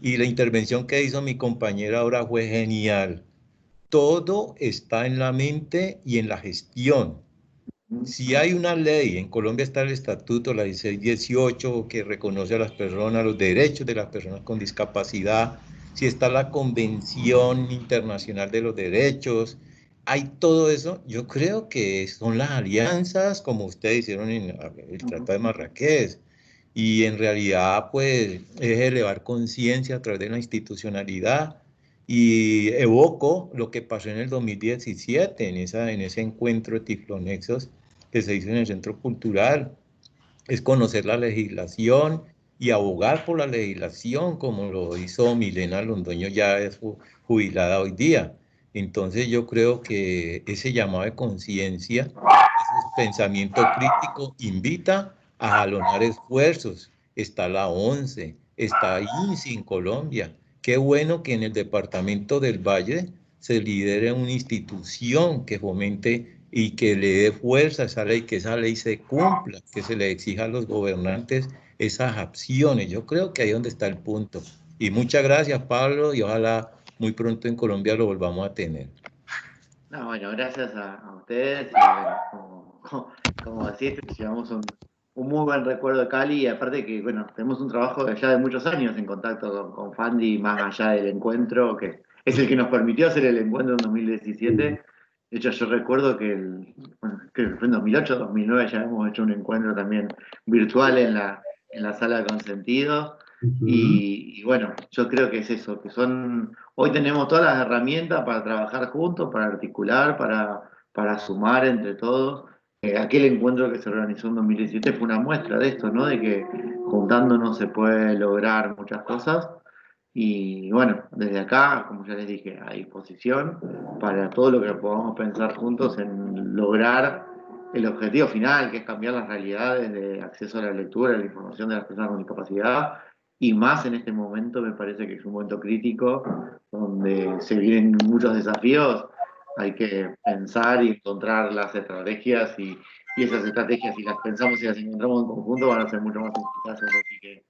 y la intervención que hizo mi compañera ahora fue genial. Todo está en la mente y en la gestión. Si hay una ley, en Colombia está el estatuto, la 1618, que reconoce a las personas, los derechos de las personas con discapacidad, si está la Convención Internacional de los Derechos, hay todo eso. Yo creo que son las alianzas, como ustedes hicieron en el Tratado de Marrakech, y en realidad, pues, es elevar conciencia a través de la institucionalidad. Y evoco lo que pasó en el 2017, en ese encuentro de Tiflonexos que se hizo en el Centro Cultural, es conocer la legislación y abogar por la legislación, como lo hizo Milena Londoño, ya es jubilada hoy día. Entonces yo creo que ese llamado de conciencia, ese pensamiento crítico, invita a jalonar esfuerzos. Está la ONCE, está INSI en Colombia. Qué bueno que en el departamento del Valle se lidere una institución que fomente y que le dé fuerza a esa ley, que esa ley se cumpla, que se le exija a los gobernantes esas acciones. Yo creo que ahí es donde está el punto. Y muchas gracias, Pablo, y ojalá muy pronto en Colombia lo volvamos a tener. No, bueno, gracias a ustedes. Y bueno, como decís, llevamos un muy buen recuerdo de Cali, y aparte que, bueno, tenemos un trabajo ya de muchos años en contacto con Fandi, más allá del encuentro, que es el que nos permitió hacer el encuentro en 2017. De hecho, yo recuerdo que, creo que fue en 2008, 2009, ya hemos hecho un encuentro también virtual en la sala de consentido. Y bueno, yo creo que es eso, que hoy tenemos todas las herramientas para trabajar juntos, para articular, para sumar entre todos. Aquel encuentro que se organizó en 2017 fue una muestra de esto, ¿no? De que juntándonos se puede lograr muchas cosas. Y bueno, desde acá, como ya les dije, a disposición para todo lo que podamos pensar juntos en lograr el objetivo final, que es cambiar las realidades de acceso a la lectura, a la información de las personas con discapacidad, y más en este momento me parece que es un momento crítico, donde se vienen muchos desafíos, hay que pensar y encontrar las estrategias, y esas estrategias, si las pensamos y las encontramos en conjunto, van a ser mucho más eficaces, así que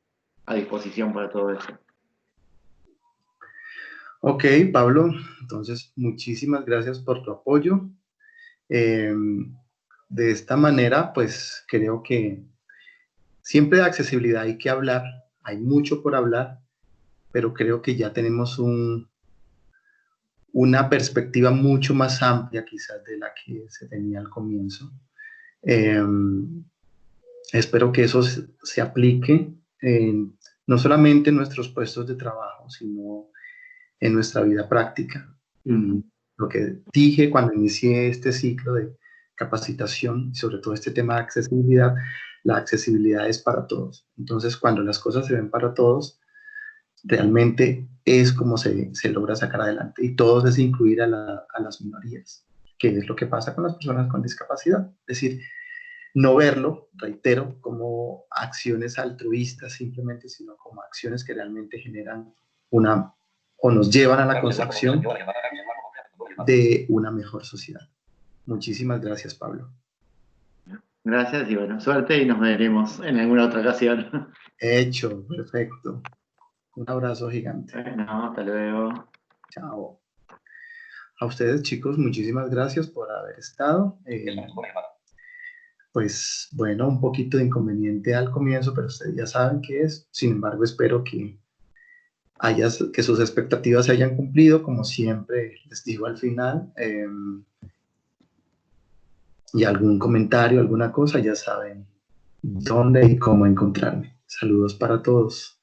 a disposición para todo eso. Ok, Pablo, entonces muchísimas gracias por tu apoyo. De esta manera, pues creo que siempre de accesibilidad hay que hablar, hay mucho por hablar, pero creo que ya tenemos una perspectiva mucho más amplia quizás de la que se tenía al comienzo. Espero que eso se aplique no solamente en nuestros puestos de trabajo, sino en nuestra vida práctica. Lo que dije cuando inicié este ciclo de capacitación, sobre todo este tema de accesibilidad, la accesibilidad es para todos. Entonces, cuando las cosas se ven para todos, realmente es como se logra sacar adelante. Y todos es incluir a las minorías, que es lo que pasa con las personas con discapacidad. Es decir, no verlo, reitero, como acciones altruistas simplemente, sino como acciones que realmente generan o nos llevan a la construcción de una mejor sociedad. Muchísimas gracias, Pablo. Gracias y bueno, suerte y nos veremos en alguna otra ocasión. Hecho, perfecto. Un abrazo gigante. Bueno, hasta luego. Chao. A ustedes, chicos, muchísimas gracias por haber estado. Pues bueno, un poquito de inconveniente al comienzo, pero ustedes ya saben qué es. Sin embargo, espero que sus expectativas se hayan cumplido, como siempre les digo al final. Y algún comentario, alguna cosa, ya saben dónde y cómo encontrarme. Saludos para todos.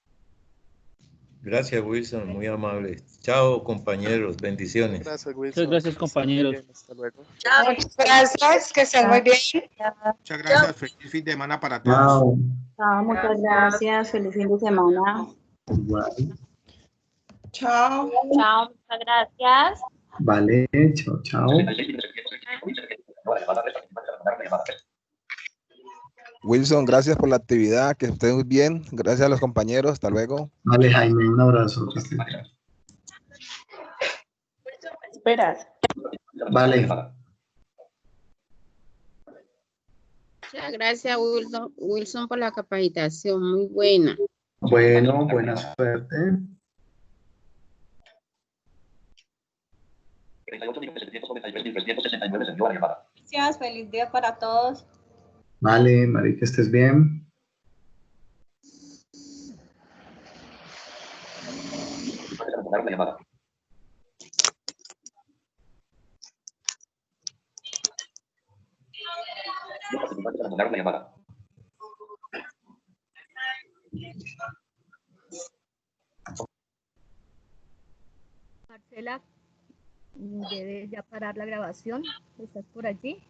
Gracias, Wilson, muy amable. Chao, compañeros, bendiciones. Gracias, Wilson. Muchas gracias, compañeros. Bien, hasta luego. Chao, muchas gracias, que estén muy bien. Muchas gracias, feliz fin de semana para todos. Chao. Chao, muchas gracias, feliz fin de semana. Igual. Chao. Chao, muchas gracias. Vale, chao, chao. Wilson, gracias por la actividad, que estén muy bien. Gracias a los compañeros, hasta luego. Vale, Jaime, un abrazo. Esperas. Vale. Muchas gracias, Wilson, por la capacitación, muy buena. Bueno, buena suerte. Gracias, feliz día para todos. Vale, Mari, que estés bien. Marcela, debes ya parar la grabación. ¿Estás por allí?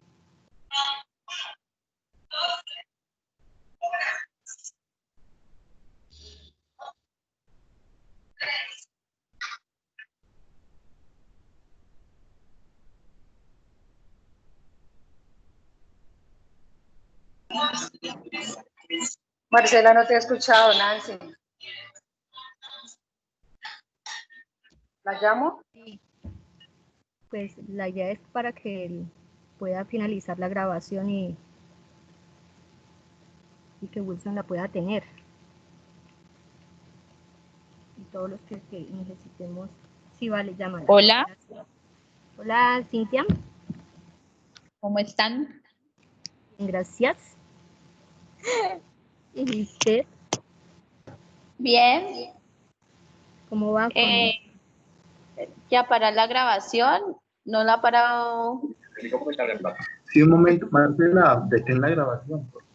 Marcela, no te he escuchado, Nancy. ¿La llamo? Sí. Pues la idea es para que él pueda finalizar la grabación y que Wilson la pueda tener. Y todos los que necesitemos. Sí, vale, llámala. Hola. Gracias. Hola, Cintia. ¿Cómo están? Bien, gracias. ¿Y usted? Bien. ¿Cómo va? Ya para la grabación, no la ha parado. Sí, un momento, Marcela, detén la grabación, por favor.